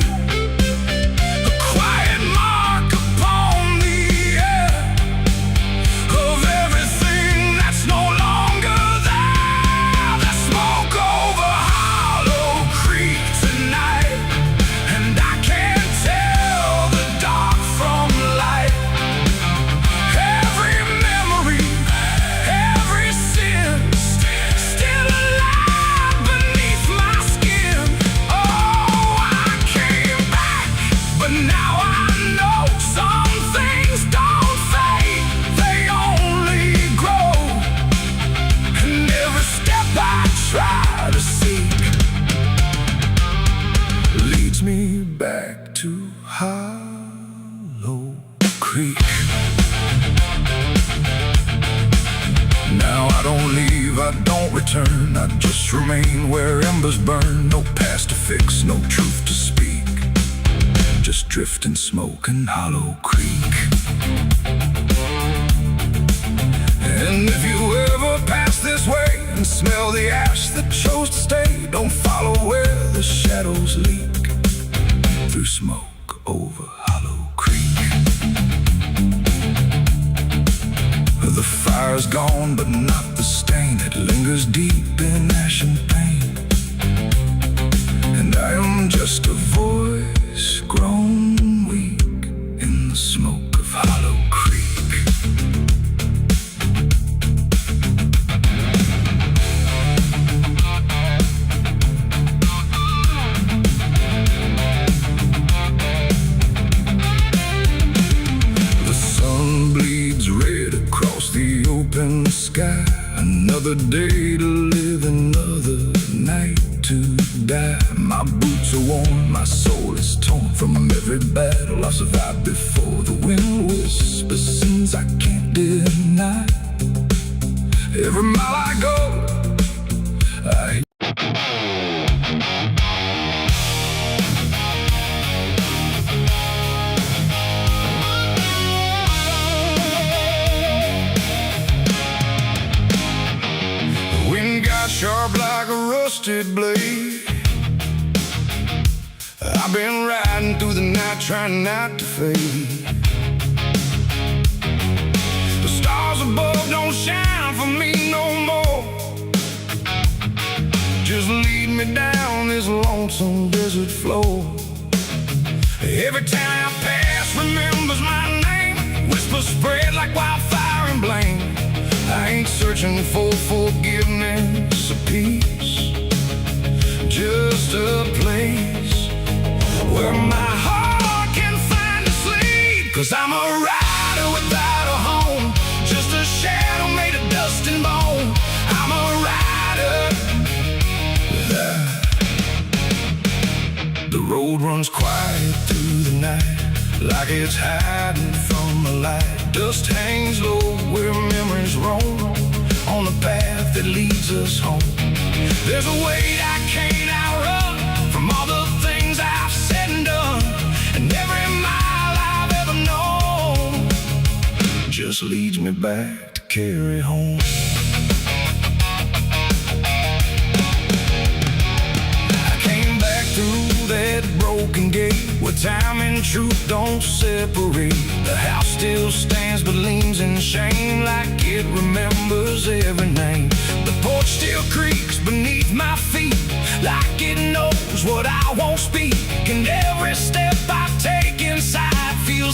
Me back to Hollow Creek. Now I don't leave, I don't return, I just remain where embers burn. No past to fix, no truth to speak, just drift and smoke in Hollow Creek. And if you ever pass this way and smell the ash that chose to stay, don't follow where the shadows leak through smoke over Hollow Creek. The fire's gone, but not the stain. It lingers deep in ash and pain. And I am just a voice grown weak in the smoke of Hollow Creek. Open sky, another day to live, another night to die. My boots are worn, my soul is torn from every battle I've survived before. The wind whispers sins I can't deny. Every mile I go, I sharp like a rusted blade. I've been riding through the night trying not to fade. The stars above don't shine for me no more. Just lead me down this lonesome desert floor. Every town I pass remembers my name. Whispers spread like wildfire and blame. I ain't searching for forgiveness or peace, just a place where my heart can find a sleep. 'Cause I'm a rider without a home, just a shadow made of dust and bone. I'm a rider. The road runs quiet through the night, like it's hiding from the light. Dust hangs low where memories roam, on the path that leads us home. There's a weight I can't outrun, from all the things I've said and done. And every mile I've ever known just leads me back to carry home. I came back through that broken gate where time and truth don't separate. The house still stands but leans in shame, like it remembers every name. The porch still creaks beneath my feet, like it knows what I won't speak. And every step I take inside feels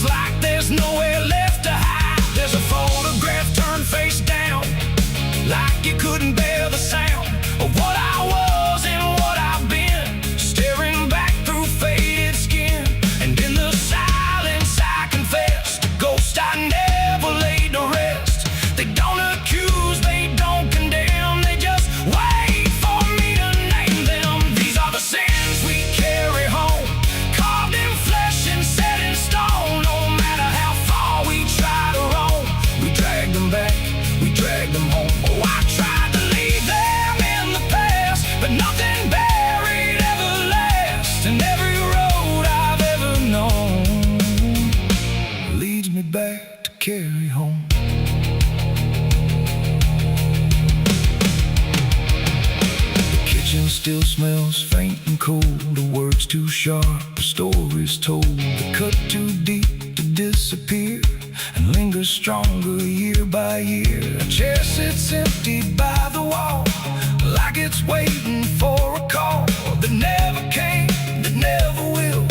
smells faint and cold, the words too sharp, the stories told, they cut too deep to disappear and linger stronger year by year. A chair sits empty by the wall, like it's waiting for a call that never came, that never will,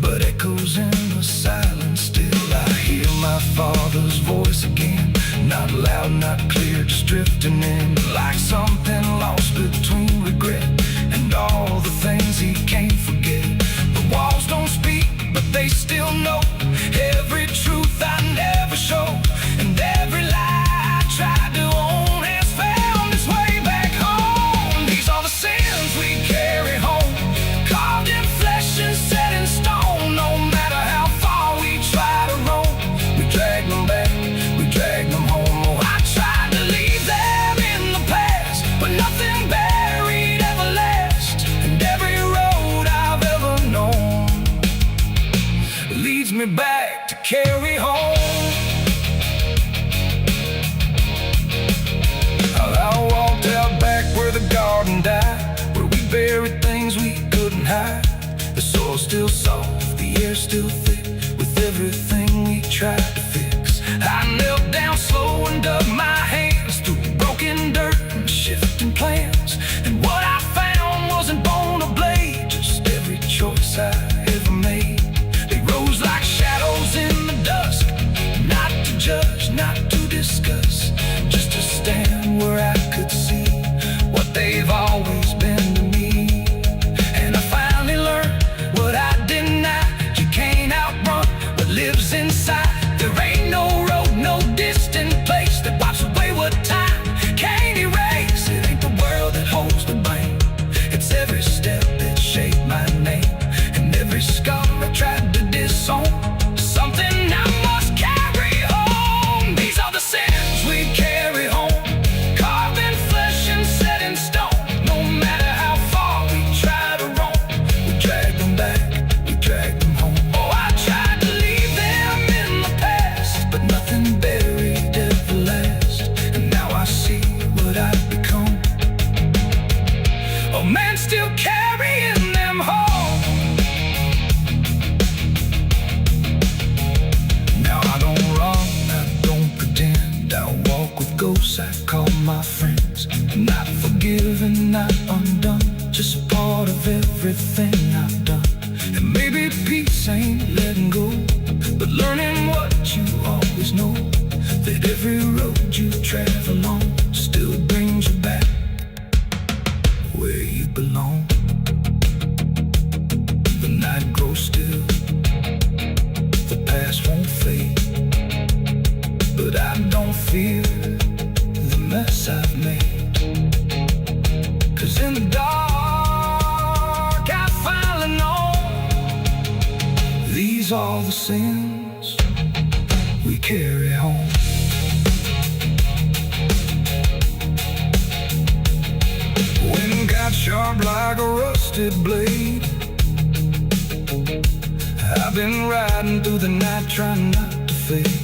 but echoes in the silence still. I hear my father's voice again, not loud, not clear, just drifting in, like something lost between regret and all the things he can't forget. The walls don't speak, but they still know every truth I never showed, and every lie I tried to own has found its way back home. These are the sins we carry home, carved in flesh and set in stone. No matter how far we try to roam, we drag them back, we drag them home. Oh, I tried to leave them in the past, but nothing buried ever lasts, and every road I've ever known leads me back to carry home. I walked out back where the garden died, where we buried things we couldn't hide. The soil's still soft, the air's still thick, with everything we tried to fix. I knelt down slow and dug my hands through broken dirt and shifting plans, and what I found wasn't bone or blade, just every choice I ever made. They rose like shadows in the dusk, not to judge, not to discuss, just to stand where I could see what they've always been to me. And I finally learned what I denied: you can't outrun what lives inside. There ain't no road, no distant place that wipes away what time can't erase. It ain't the world that holds the blame, it's every step that shaped my name, and every scar I tried to disown, something I must carry home. These are the sins we carry home, carved in flesh and set in stone. No matter how far we try to roam, we drag them back, we drag them home. Oh, I tried to leave them in the past, but nothing buried ever lasts, and now I see what I've become, a man still carrying them home. Now I don't run, I don't pretend, I walk with ghosts I call my friends. Not forgiven, not undone, just part of everything I've done. And maybe peace ain't letting go, but learning what you always know, that every road you travel on still brings you back where you belong. The night grows still, the past won't fade, but I don't fear the mess I've made, 'cause in the dark I finally know these are the sins we carry home. Wind got sharp like a rusted blade, I've been riding through the night trying not to fade.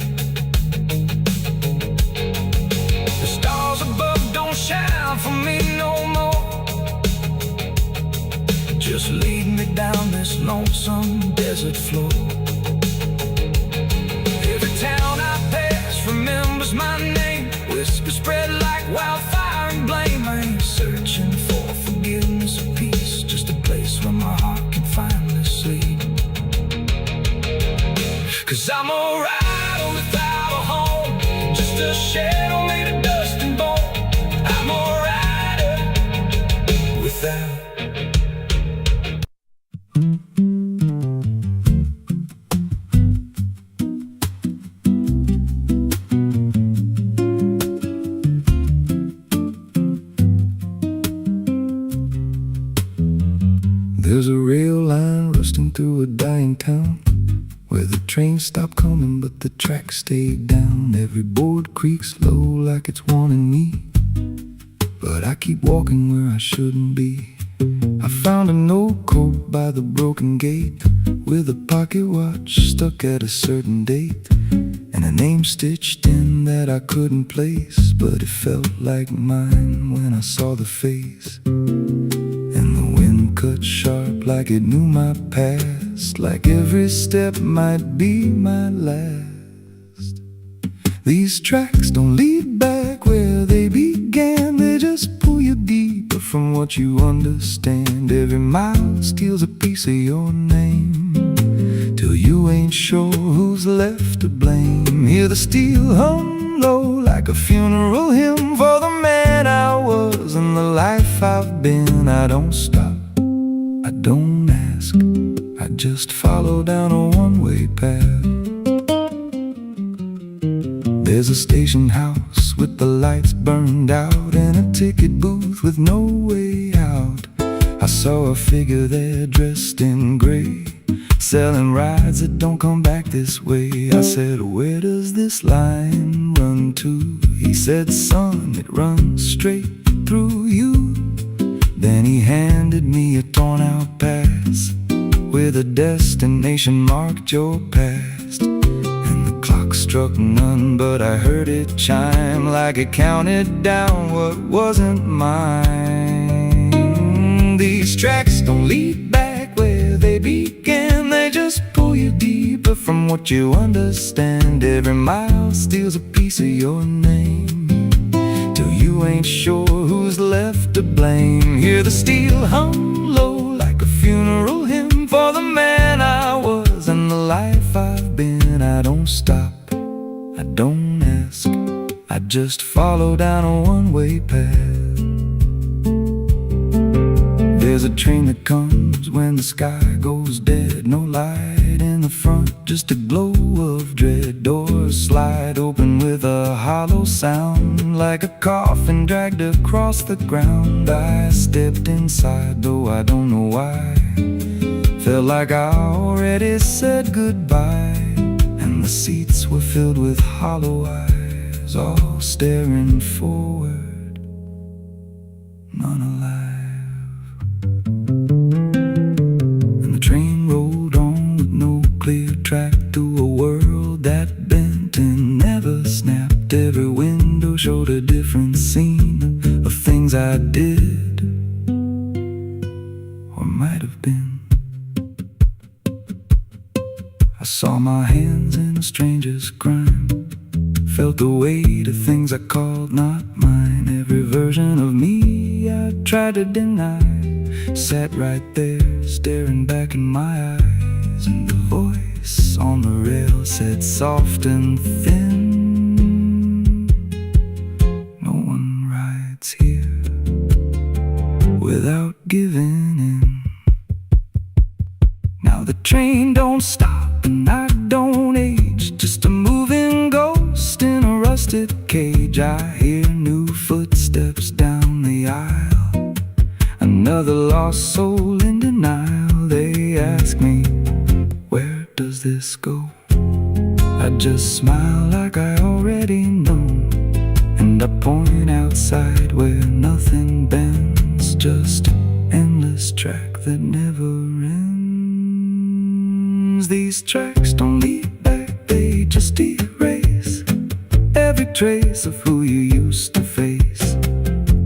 The stars above don't shine for me no more, just lead me down this lonesome desert floor. Every town I pass remembers my name, whispers spread like wildfire and blame. I ain't searching for forgiveness or peace, just a place where my heart can finally sleep. 'Cause I'm a rider without a home, just a shadow made of dust and bone. I'm a rider without. There's a rail line rusting through a dying town, where the trains stop coming but the tracks stay down. Every board creaks low like it's warning me, but I keep walking where I shouldn't be. I found a note code by the broken gate, with a pocket watch stuck at a certain date, and a name stitched in that I couldn't place, but it felt like mine when I saw the face. And the wind like it knew my past, like every step might be my last. These tracks don't lead back where they began, they just pull you deeper from what you understand. Every mile steals a piece of your name, till you ain't sure who's left to blame. Hear the steel hum low like a funeral hymn for the man I was and the life I've been. I don't stop, I don't ask, I just follow down a one-way path. There's a station house with the lights burned out and a ticket booth with no way out. I saw a figure there dressed in gray, selling rides that don't come back this way. I said, where does this line run to? He said, son, it runs straight through you. Then he handed me a torn out pass with a destination marked your past. And the clock struck none, but I heard it chime like it counted down what wasn't mine. These tracks don't lead back where they began, they just pull you deeper from what you understand. Every mile steals a piece of your name, till you ain't sure who's left to blame. Hear the steel hum low like a funeral hymn for the man I was and the life I've been. I don't stop, I don't ask, I just follow down a one-way path. There's a train that comes when the sky goes dead, no light in the front, just a glow of dread. Doors slide open with a hollow sound, like a coffin dragged across the ground. I stepped inside, though I don't know why, felt like I already said goodbye. And the seats were filled with hollow eyes, all staring forward, none alive. Clear track to a world that bent and never snapped. Every window showed a different scene of things I did or might have been. I saw my hands in a stranger's crime, felt the weight of things I called not mine. Every version of me I tried to deny sat right there staring back in my eyes. And the voice on the rail said soft and thin, no one rides here without giving in. Now the train don't stop and I don't age, just a moving ghost in a rusted cage. I hear new footsteps down the aisle, another lost soul in denial. They ask me, where does this go? I just smile like I already know, and I point outside where nothing bends, just an endless track that never ends. These tracks don't lead back, they just erase every trace of who you used to face.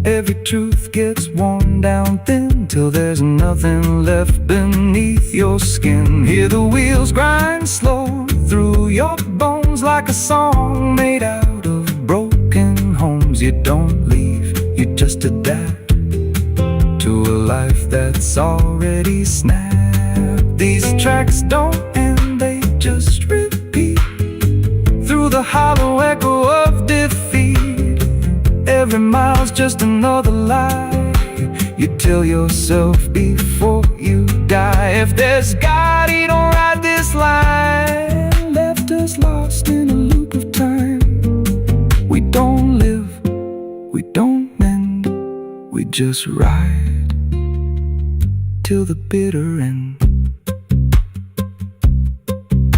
Every truth gets worn down thin, till there's nothing left beneath your skin. Hear the wheels grind slow through your bones, like a song made out of broken homes. You don't leave, you just adapt to a life that's already snapped. These tracks don't end, they just repeat through the hollow echo of defeat. Every mile's just another lie you tell yourself before you die. If there's God, he don't ride this line, left us lost in a loop of time. We don't live, we don't mend, we just ride till the bitter end.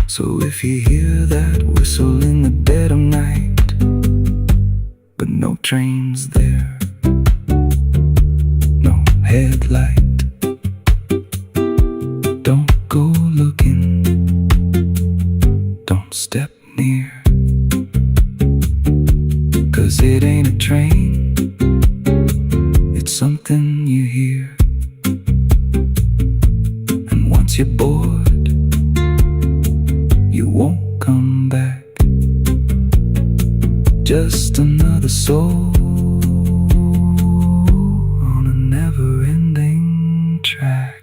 So if you hear that whistle in the dead of night, but no train's there, no headlight, don't go looking, don't step near, 'cause it ain't a train, it's something you hear. once you're bored, you won't come back. Just another soul on a never-ending track.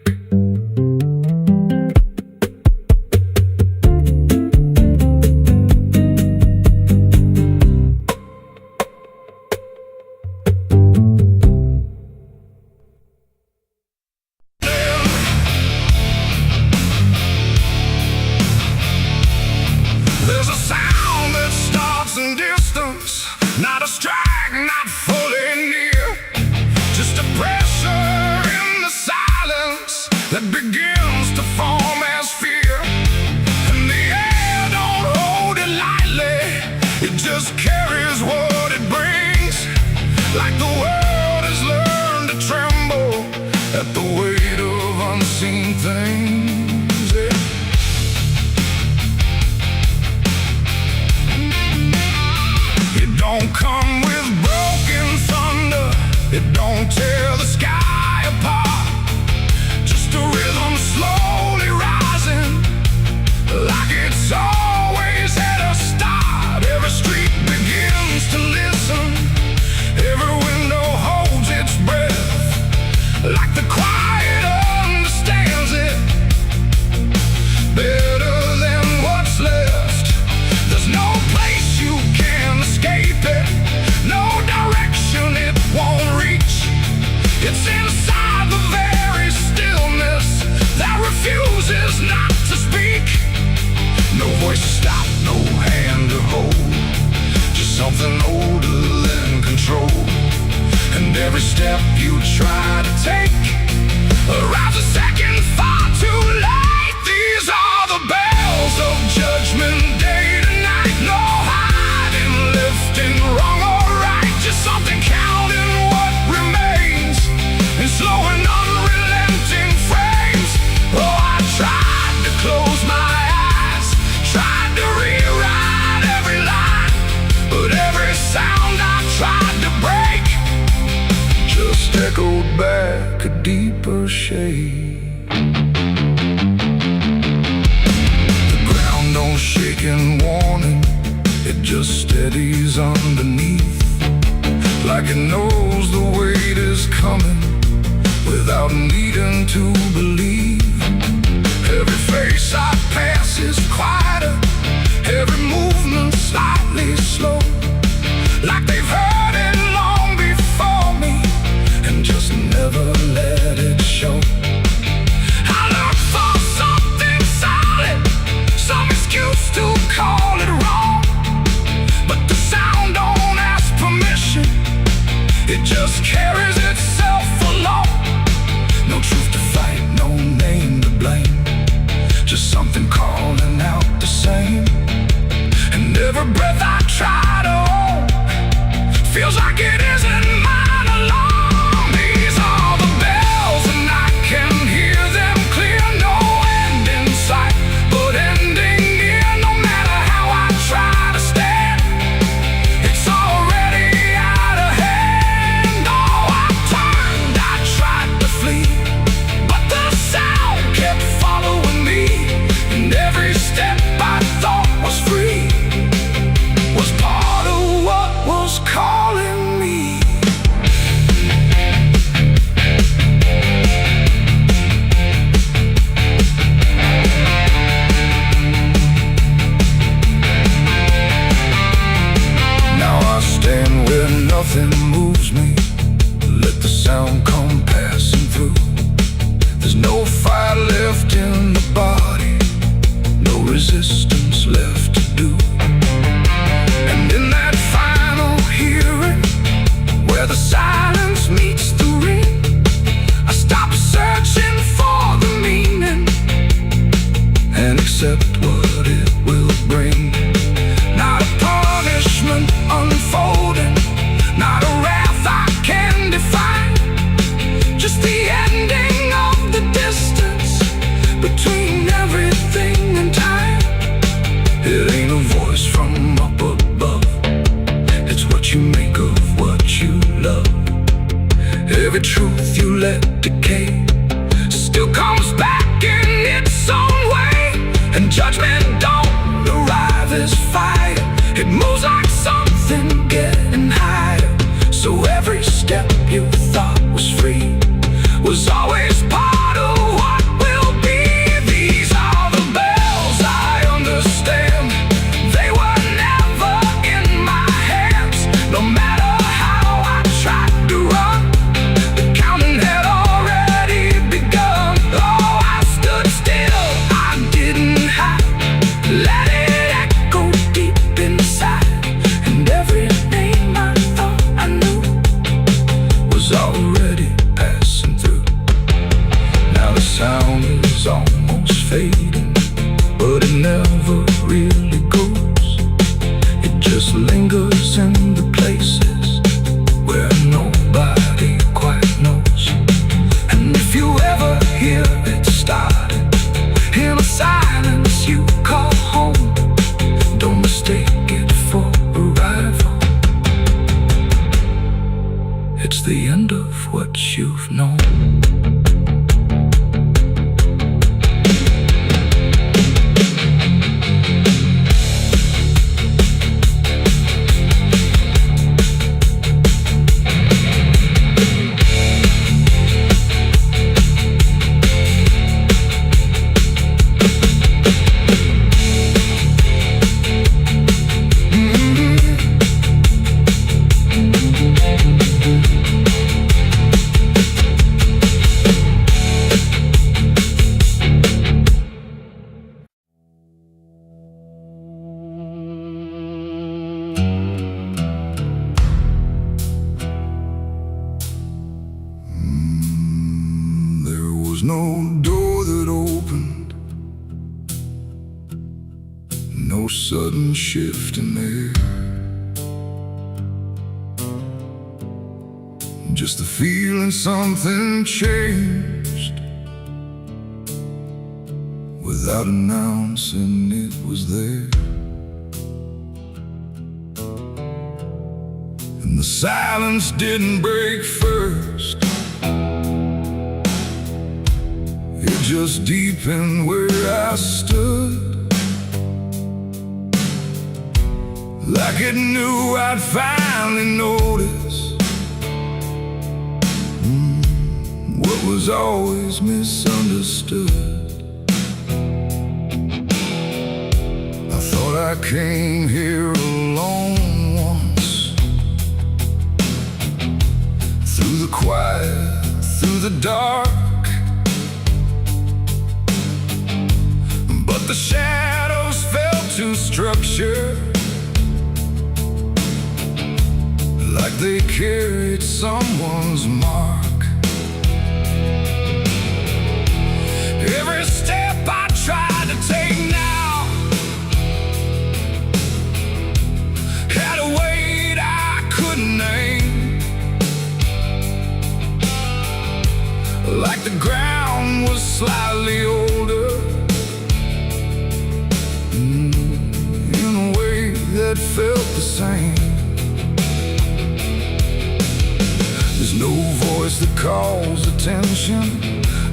There's a sound that starts in distance, not a strike, not fully near, just a pressure in the silence that begins to form as fear. And the air don't hold it lightly, it just carries what it brings, like the world has learned to tremble at the weight of unseen things. Yeah. It don't come with broken thunder, it don't tear the sky apart, just a rhythm slowly rising, like it's always at a start. Every street begins to listen, every window holds its breath, like the quiet understands it better than what's left. There's no place you can escape it, no direction it won't reach. It's inside the very stillness that refuses not to speak. No voice to stop, no hand to hold, just something older than control. And every step you try to take arrives a second far too late. These are the bells of judgment day to night. No hiding, lifting, wrong or right, just something counting what remains in slow and unrelenting frames. Oh, I tried to close my eyes, tried to rewrite every line, but every sound I tried to break just echoed back a deeper shade. The ground don't shake in warning, it just steadies underneath, like it knows the weight is coming without needing to believe. Every face I pass is quieter, every movement slightly slow, like they've heard it long before me and just never let it show. I look for something solid, some excuse to call it wrong, but the sound don't ask permission, it just carries itself along. No truth to fight, no name to blame, just something calling out the same. And every breath I try to hold feels like it isn't mine alone. These are the bells and I can hear them clear. No end in sight, but ending near. No matter how I try to stand, it's already out of hand. Oh, I turned, I tried to flee, but the sound kept following me, and every step I thought was free was part of what was calling me. Now I stand where nothing moves me, let the sound come passing through. There's no fight left in the body, no resistance left to do. And in that final hearing, where the silence meets the ring, I stop searching for the meaning and accept what it will bring. Not a punishment unfolding, not a wrath I can define, just the ending of the distance between everything and time. judgment don't arrive as fire. It moves like something getting higher. So every step you thought was free was always part of what will be. These are the bells I understand. They were never in my hands. No matter how I tried to run, the counting had already begun. Oh, I stood still, I didn't hide. Let it echo deep inside. And every name I thought I knew was already passing through. Now the sound is almost fading, but it never really goes. It just lingers in the places where nobody quite knows. And if you ever hear it starting in a silence you call home, don't mistake it for arrival. It's the end of what you've known. No door that opened, no sudden shift in there, just the feeling something changed without announcing it was there. And the silence didn't break first, it just deepened where I stood, like it knew I'd finally noticed what was always misunderstood. I thought I came here alone once, through the quiet, through the dark. But the shadows fell to structure, like they carried someone's mark. Every step I tried to take now had a weight I couldn't name, like the ground was slightly older, in a way that felt the same. There's no voice that calls attention,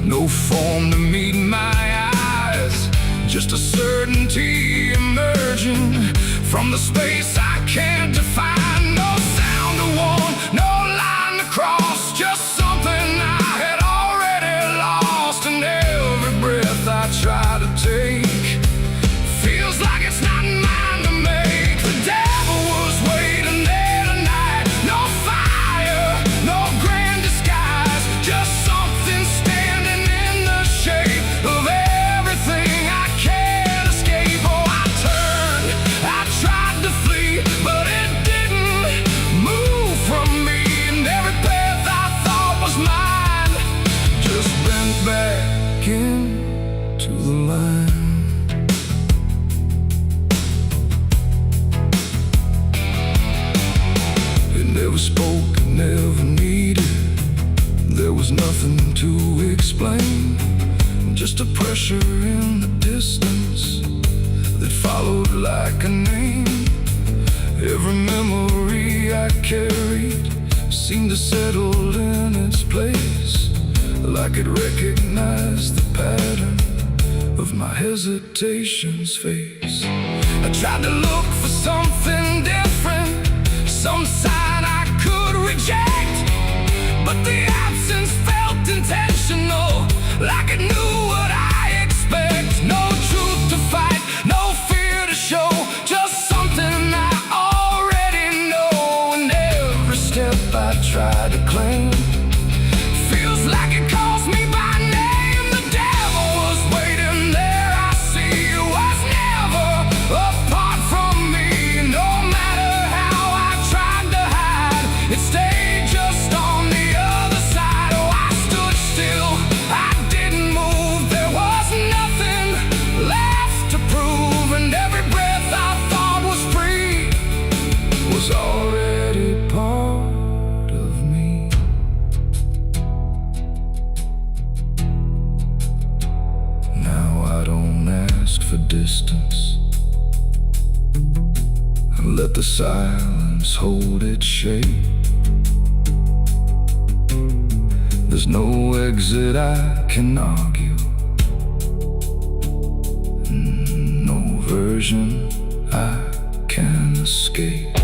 no form to meet my eyes, just a certainty emerging from the space I can't define. No sound to warn, no line to cross, just something I had already lost. And every breath I try to take feels like it's not mine to make. The devil was waiting there tonight. No fire, no grand disguise, just something standing in the shape of everything I can't escape. Oh, I turned, I tried to flee, but it didn't move from me. And every path I thought was mine just bent back into the line. Never spoke, never needed. There was nothing to explain, just a pressure in the distance that followed like a name. Every memory I carried seemed to settle in its place, like it recognized the pattern of my head. hesitation's face. I tried to look for something different, some sign I could reject, but the absence felt intentional, like it knew what I expect. No truth to fight, no fear to show, just something I already know. And every step I try to claim feels like it calls me by name. The devil was waiting there, I see. It was never apart from me. No matter how I tried to hide, it stayed just on the other side. Oh, I stood still, I didn't move. There was nothing left to prove, and every breath I thought was free was already part of me. Now I don't ask for distance, I let the silence hold its shape. There's no exit I can argue, no version I can escape.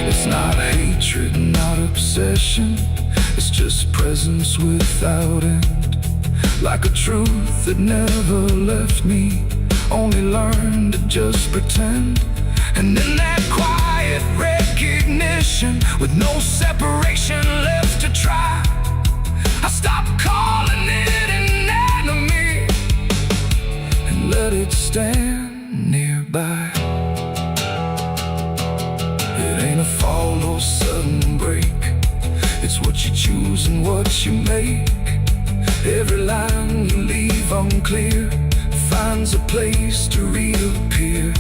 It's not hatred, not obsession, it's just presence without end. Like a truth that never left me, only learned to just pretend. And in that quiet recognition, with no separation left to try, I stopped calling it an enemy and let it stand nearby. It ain't a fall or sudden break, it's what you choose and what you make. Every line you leave unclear finds a place to reappear.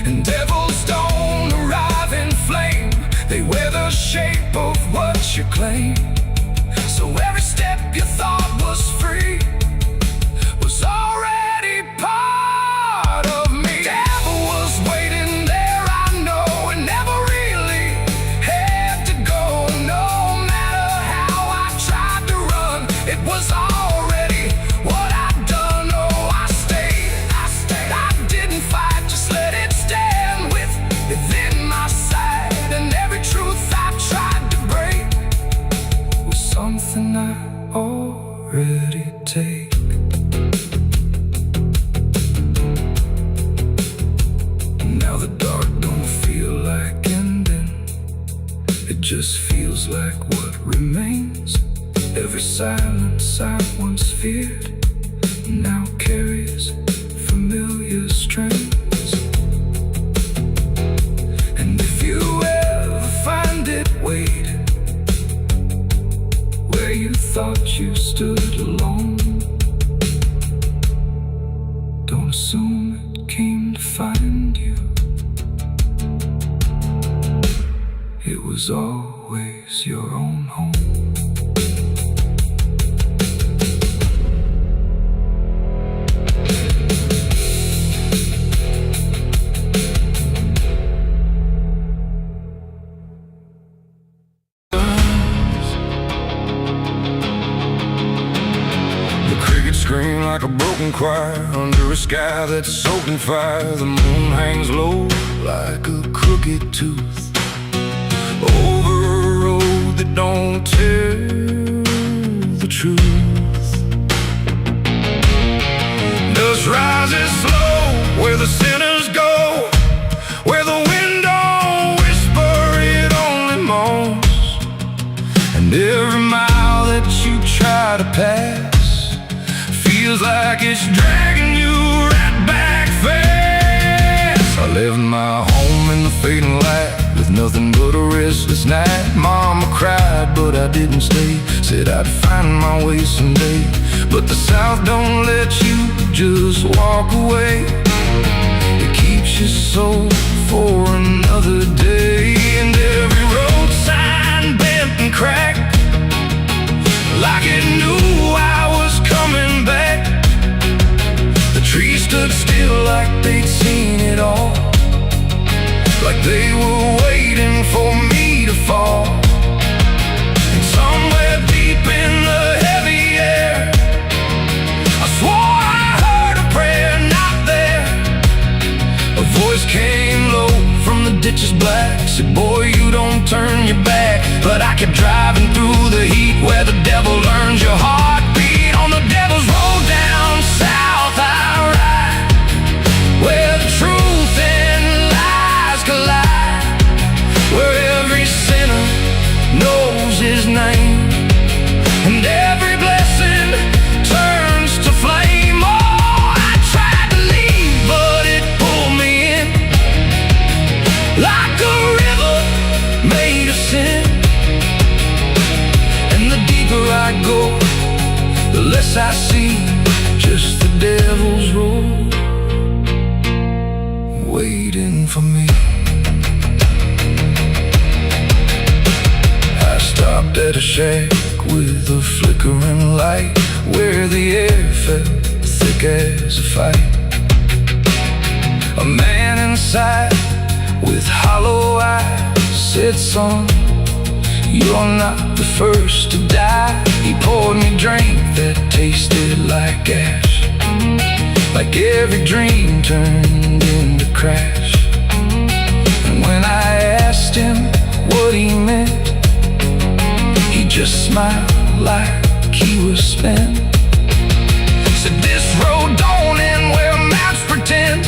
And devils don't arrive in flame, they wear the shape of what you claim. So every step you thought was free was already part of me. Devil was waiting there, I know, and never really had to go. No matter how I tried to run, it was already what I'd done. Oh, I stayed, I didn't fight, just let it stand within my sight. And every truth I tried to break was something I already take. Now the dark don't feel like ending, it just feels like what remains. Every silence I once feared now carries familiar strings. And if you ever find it, wait where you thought you stood alone. Don't assume it came to find you, it was always your own home. Scream like a broken choir under a sky that's soaked in fire. The moon hangs low like a crooked tooth over a road that don't tell the truth. Dust rises slow where the sinners go, where the wind don't whisper, it only moans. And every mile that you try to pass feels like it's dragging you right back fast. I left my home in the fading light with nothing but a restless night. Mama cried, but I didn't stay. Said I'd find my way someday. But the South don't let you just walk away. It keeps you so for another day. And every road sign bent and cracked, like it knew I was coming back. The trees stood still like they'd seen it all, like they were waiting for me to fall. And somewhere deep in the heavy air, I swore see, just the devil's road waiting for me. I stopped at a shack with a flickering light, where the air felt thick as a fight. A man inside with hollow eyes said, "Son, you're not the first to die." He poured me a drink that tasted like ash, like every dream turned into crash. And when I asked him what he meant, he just smiled like he was spent. Said, "This road don't end where maps pretend,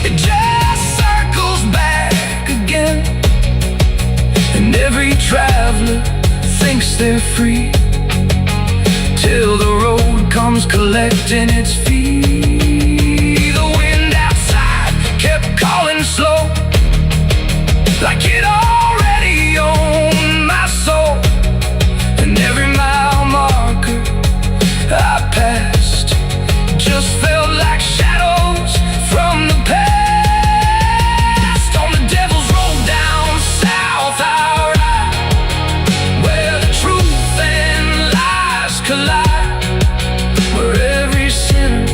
it just circles back again. And every traveler thinks they're free, till the road comes collecting its fee." The wind outside kept calling slow, like it already owned my soul. And every mile marker I passed just felt like shadows from the past. On the devil's road down south I ride, where the truth and lies collide, where every sinner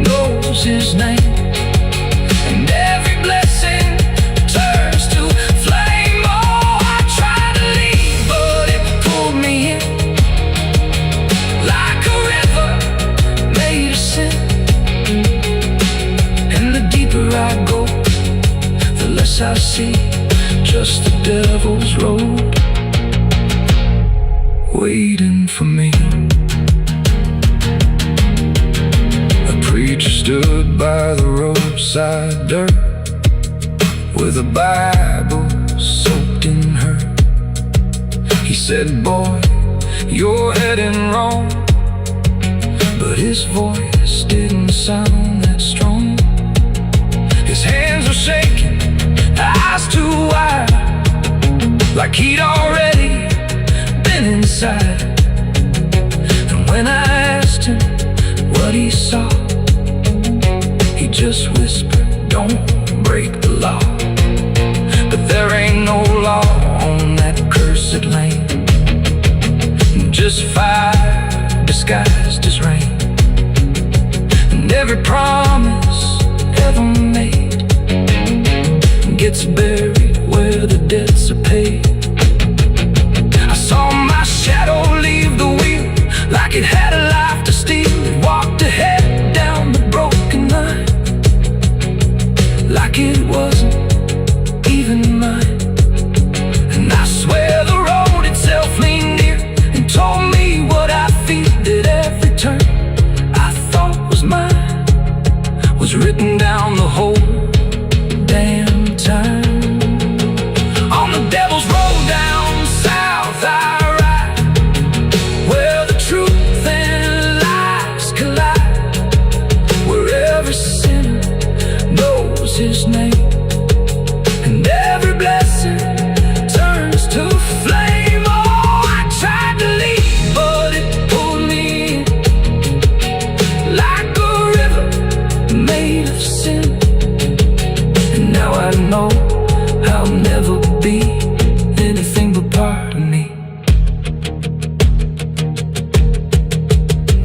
knows his name, and every blessing turns to flame. Oh, I tried to leave, but it pulled me in, like a river made of sin. And the deeper I go, the less I see, just the devil's road waiting for me. A preacher stood by the roadside dirt, with a Bible soaked in her. He said, "Boy, you're heading wrong," but his voice didn't sound that strong. His hands were shaking, eyes too wide, like he'd already been inside. And when I asked him what he saw, he just whispered, "Don't break the law." But there ain't no law on that cursed land, just fire disguised as rain. And every promise ever made gets buried where the debts are paid. I saw my shadow leave the wheel, like it had a life to steal. It walked ahead down the broken line, like it wasn't even mine. And I swear the road itself leaned near and told me what I feel, that every turn I thought was mine was written down the whole damn time. On the devil's road down south I ride, where the truth and lies collide, where every sinner knows his name, and every blessing turns to flame. Oh, I tried to leave, but it pulled me in, like a river made of sin. And now I know I'll never be anything but part of me.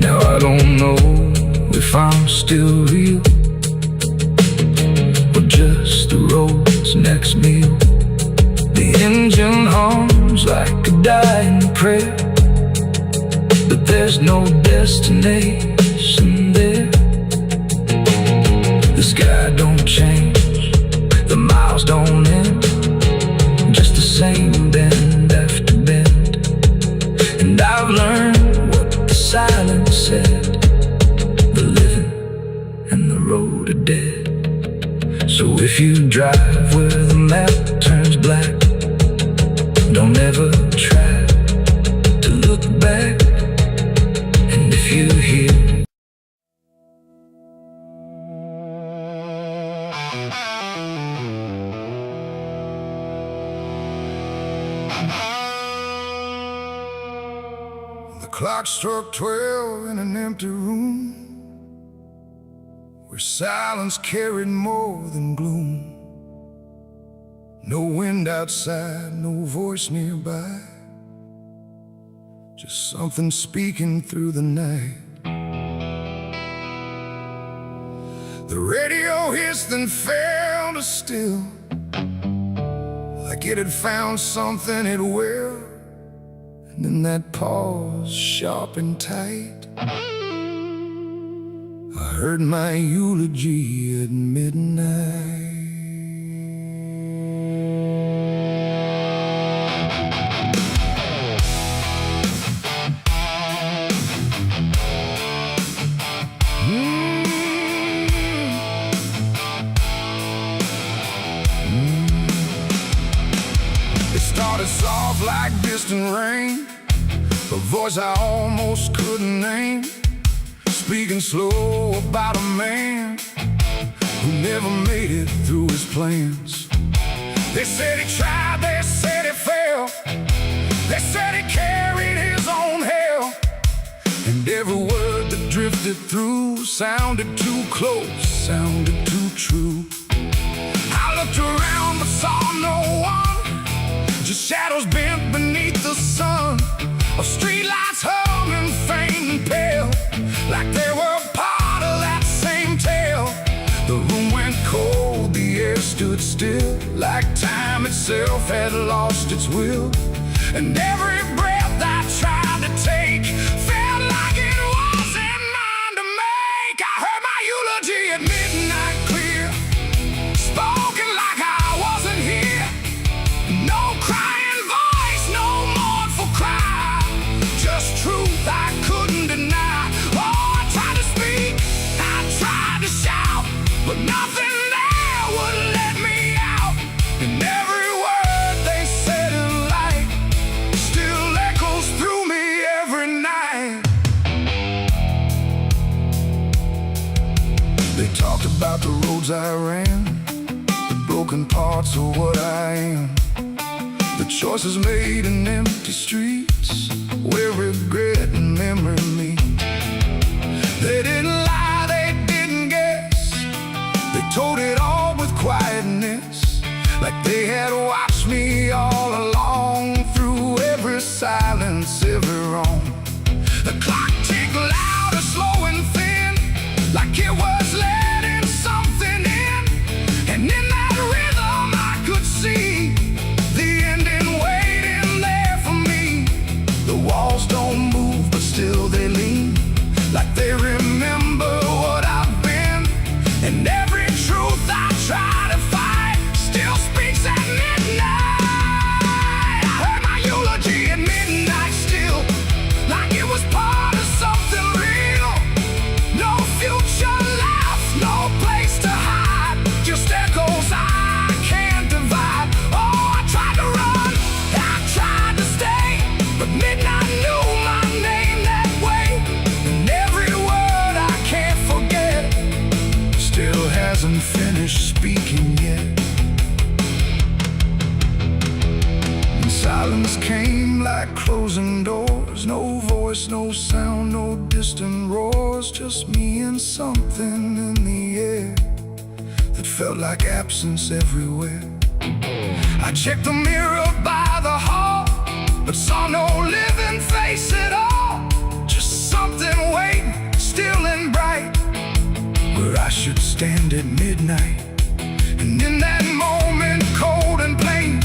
Now I don't know if I'm still real, or just the road's next meal. The engine hums like a dying prayer, but there's no destination there. The sky don't change, the miles don't end, just the same bend after bend. And I've learned what the silence said, the living and the road are dead. So if you drive where the map turns black, don't ever try to look back. And if you hear clock struck 12 in an empty room, where silence carried more than gloom. No wind outside, no voice nearby, just something speaking through the night. The radio hissed and fell to still, like it had found something it will. And in that pause, sharp and tight, I heard my eulogy at midnight. It started soft like distant rain, a voice I almost couldn't name, speaking slow about a man who never made it through his plans. They said he tried, they said he failed, they said he carried his own hell, and every word that drifted through sounded too close, sounded too true. I looked around but saw no one, just shadows bent beneath the sun, of streetlights humming faint and pale, like they were part of that same tale. The room went cold, the air stood still, like time itself had lost its will. And every breath I tried to take felt like it wasn't mine to make. I heard my eulogy at midnight clear, spoken like I wasn't here. No crying voice, no mournful cry, just truth I couldn't deny. Oh, I tried to speak, I tried to shout, but nothing there would let me out. And every word they said in light still echoes through me every night. They talked about the roads I ran, the broken parts of what I am, the choices made in empty streets where regret and memory meet. They didn't lie, they didn't guess, they told it all with quietness, like they had watched me all along, through every silence, every wrong. The clock ticked louder, slow and thin, like it was letting something in. And in that rhythm I could see the ending waiting there for me. The walls don't move, but still they lean, like they remember what I've been. And every truth I try to fight still speaks at midnight. I heard my eulogy at midnight still, like it was part of something real. No future left, no place to hide, just echoes I can't divide. Oh, I tried to run, I tried to stay, but midnight knew my name that way. And every word I can't forget still hasn't finished speaking yet. And silence came like closing doors, no voice, no sound, no distant roars, just me and something in the air that felt like absence everywhere. I checked the mirror by the hall, but saw no living face at all, just something waiting, still and bright, where I should stand at midnight. And in that moment, cold and plain,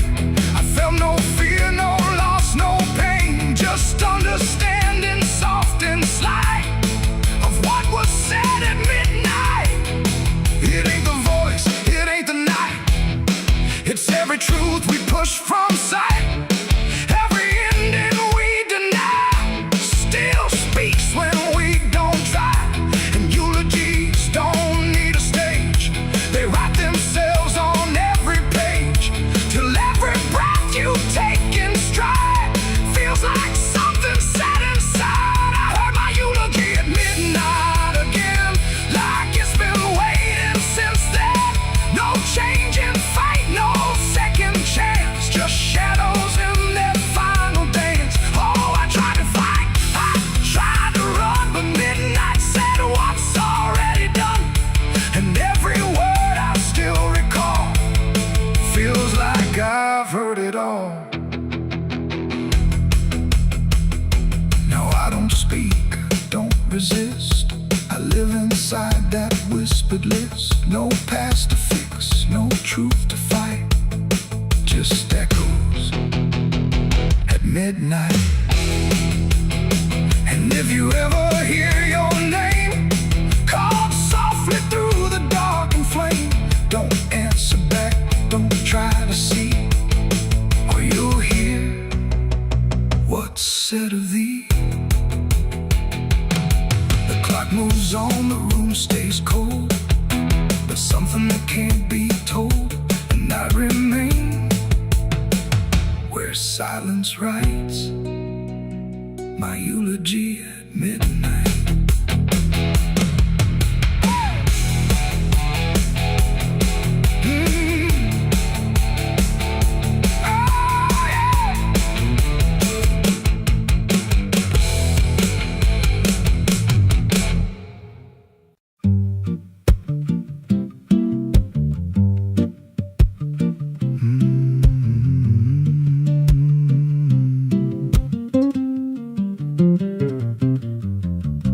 I felt no fear, no loss, no pain, just understanding, soft and slight, of what was said at midnight. It ain't the voice, it ain't the night, it's every truth we push from sight. Every ending we deny still speaks when we don't try. And eulogies don't need a stage, they write themselves on every page, till every breath you take in stride feels like something set inside. I heard my eulogy at midnight again, like it's been waiting since then. No change in fate, no second chance, just shadows resist. I live inside that whispered list. No past to fix, no truth to fight, just echoes at midnight. And if you ever hear your name called softly through the dark and flame, don't answer back, don't try to see, or you'll hear what's said of thee. The clock moves on, the room stays cold, but something that can't be told, and I remain where silence writes my eulogy at midnight.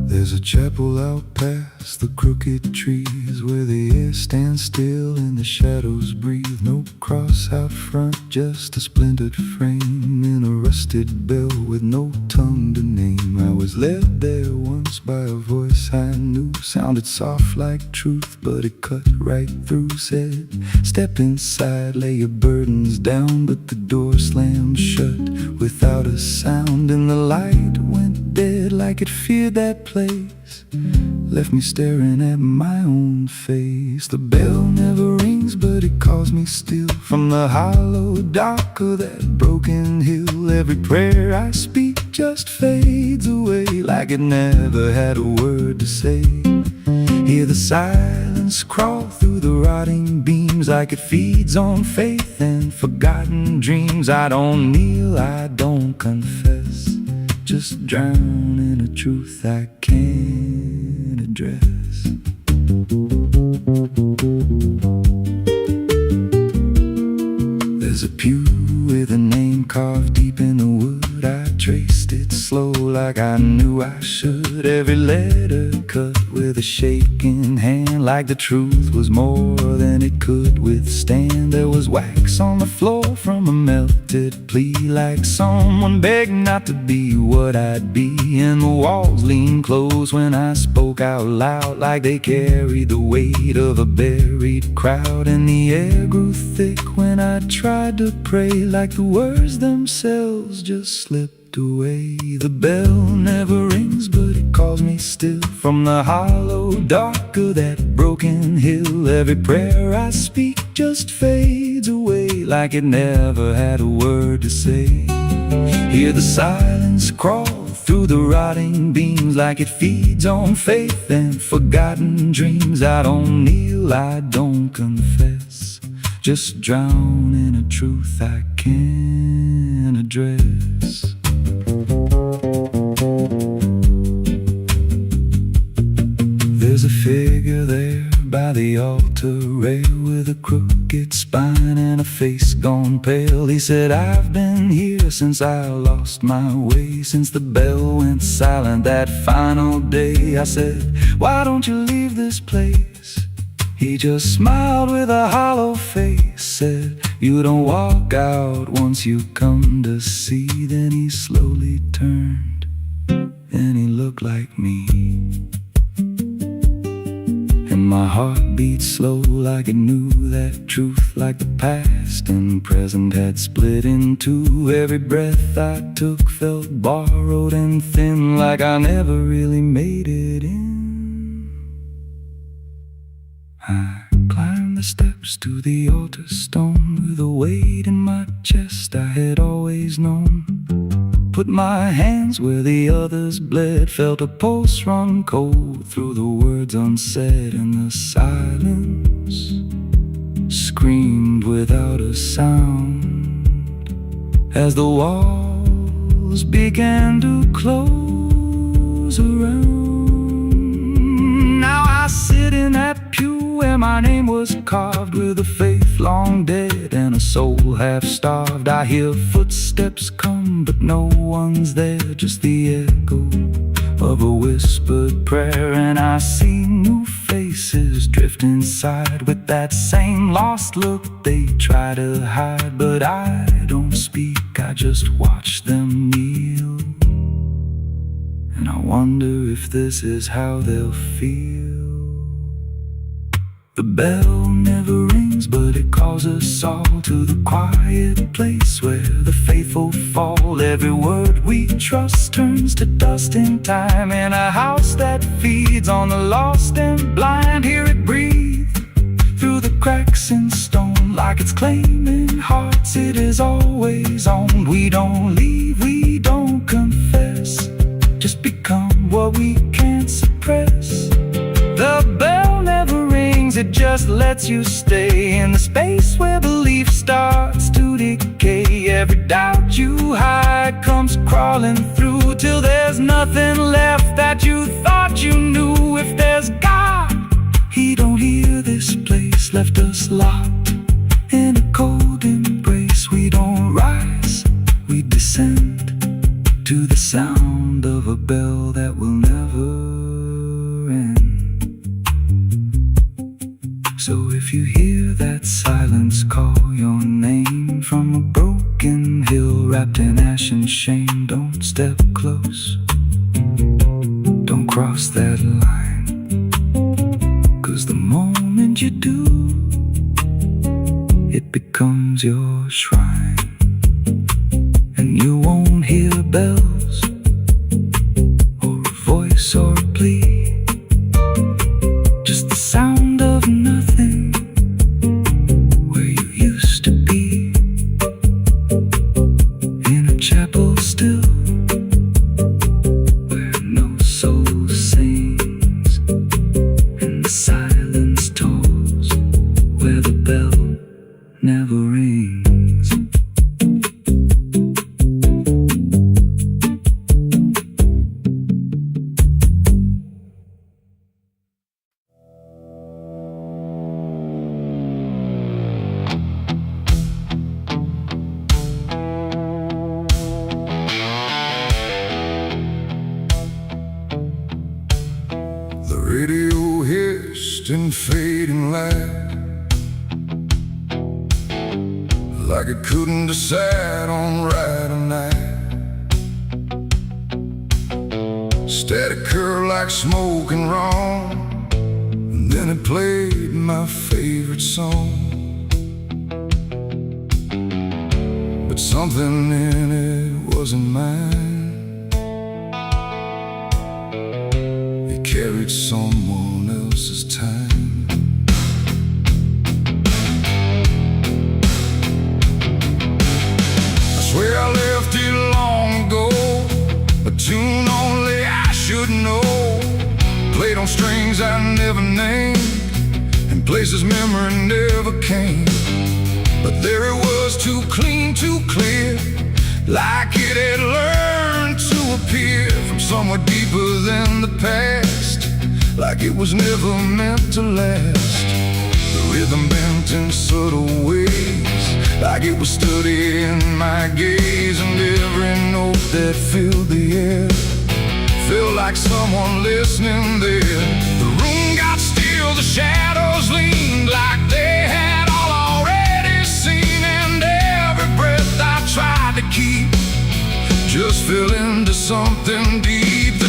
There's a chapel out past the crooked trees, where the air stands still and the shadows breathe. No cross out front, just a splintered frame in a rusted bell with no tongue to name. I was led there once by a voice I knew, sounded soft like truth, but it cut right through. Said, step inside, lay your burdens down, but the door slammed shut without a sound, and the light went dead like it feared that place, left me staring at my own face. The bell never rings, but it calls me still from the hollow dark of that broken hill. Every prayer I speak just fades away like it never had a word to say. Hear the silence crawl through the rotting beams like it feeds on faith and forgotten dreams. I don't kneel, I don't confess, just drown in a truth I can't address. There's a pew with a name carved deep in the wood. I traced it slow like I knew I should. Every letter cut with a shaking hand, like the truth was more than it could withstand. There was wax on the floor from a melted plea, like someone begged not to be what I'd be. And the walls leaned close when I spoke out loud, like they carried the weight of a buried crowd. And the air grew thick when I tried to pray, like the words themselves just slipped away. The bell never rings, but it calls me still from the hollow dark of that broken hill. Every prayer I speak just fades away like it never had a word to say. Hear the silence crawl through the rotting beams like it feeds on faith and forgotten dreams. I don't kneel, I don't confess, just drown in a truth I can't address. There's a figure there by the altar rail with a crooked spine and a face gone pale. He said, I've been here since I lost my way, since the bell went silent that final day. I said, why don't you leave this place? He just smiled with a hollow face, said, you don't walk out once you come to see. Then he slowly turned, and he looked like me. And my heart beat slow like it knew that truth, like the past and present had split in two. Every breath I took felt borrowed and thin, like I never really made it in. I climbed the steps to the altar stone with a weight in my chest I had always known. Put my hands where the others bled, felt a pulse run cold through the words unsaid, and the silence screamed without a sound as the walls began to close around. Now I sit in that pew where my name was carved, with a faith long dead and a soul half starved. I hear footsteps come, but no one's there, just the echo of a whispered prayer, and I see new faces drift inside with that same lost look they try to hide. But I don't speak, I just watch them kneel, and I wonder if this is how they'll feel. The bell never rings, but it calls us all to the quiet place where the faithful fall. Every word we trust turns to dust in time, in a house that feeds on the lost and blind. Hear it breathe through the cracks in stone, like it's claiming hearts it is always owned. We don't leave, we don't confess, just become what we can't suppress. The bell never rings, it just lets you stay in the space where belief starts to decay. Every doubt you hide comes crawling through, till there's nothing left that you thought you knew. If there's God, He don't hear this place, left us locked in a cold embrace. We don't rise, we descend to the sound of a bell that will never end. So if you hear that silence call your name from a broken hill wrapped in ash and shame, don't step close, don't cross that line, 'cause the moment you do, it becomes your shrine. And you won't hear bells or a voice or a plea, just the sound of nothing where you used to be, in a chapel still where no soul sings, and the silence tolls where the bell never rings. The radio hissed in fading light, like it couldn't decide on right or night. Static curl like smoke and wrong, and then it played my favorite song. But something in it wasn't mine, carried someone else's time. I swear I left it long ago, a tune only I should know, played on strings I never named, and places memory never came. But there it was, too clean, too clear, like it had learned to appear from somewhere deeper than the past, like it was never meant to last. The rhythm bent in subtle ways, like it was studying my gaze, and every note that filled the air felt like someone listening there. The room got still, the shadows leaned like they had all already seen, and every breath I tried to keep just fell into something deep.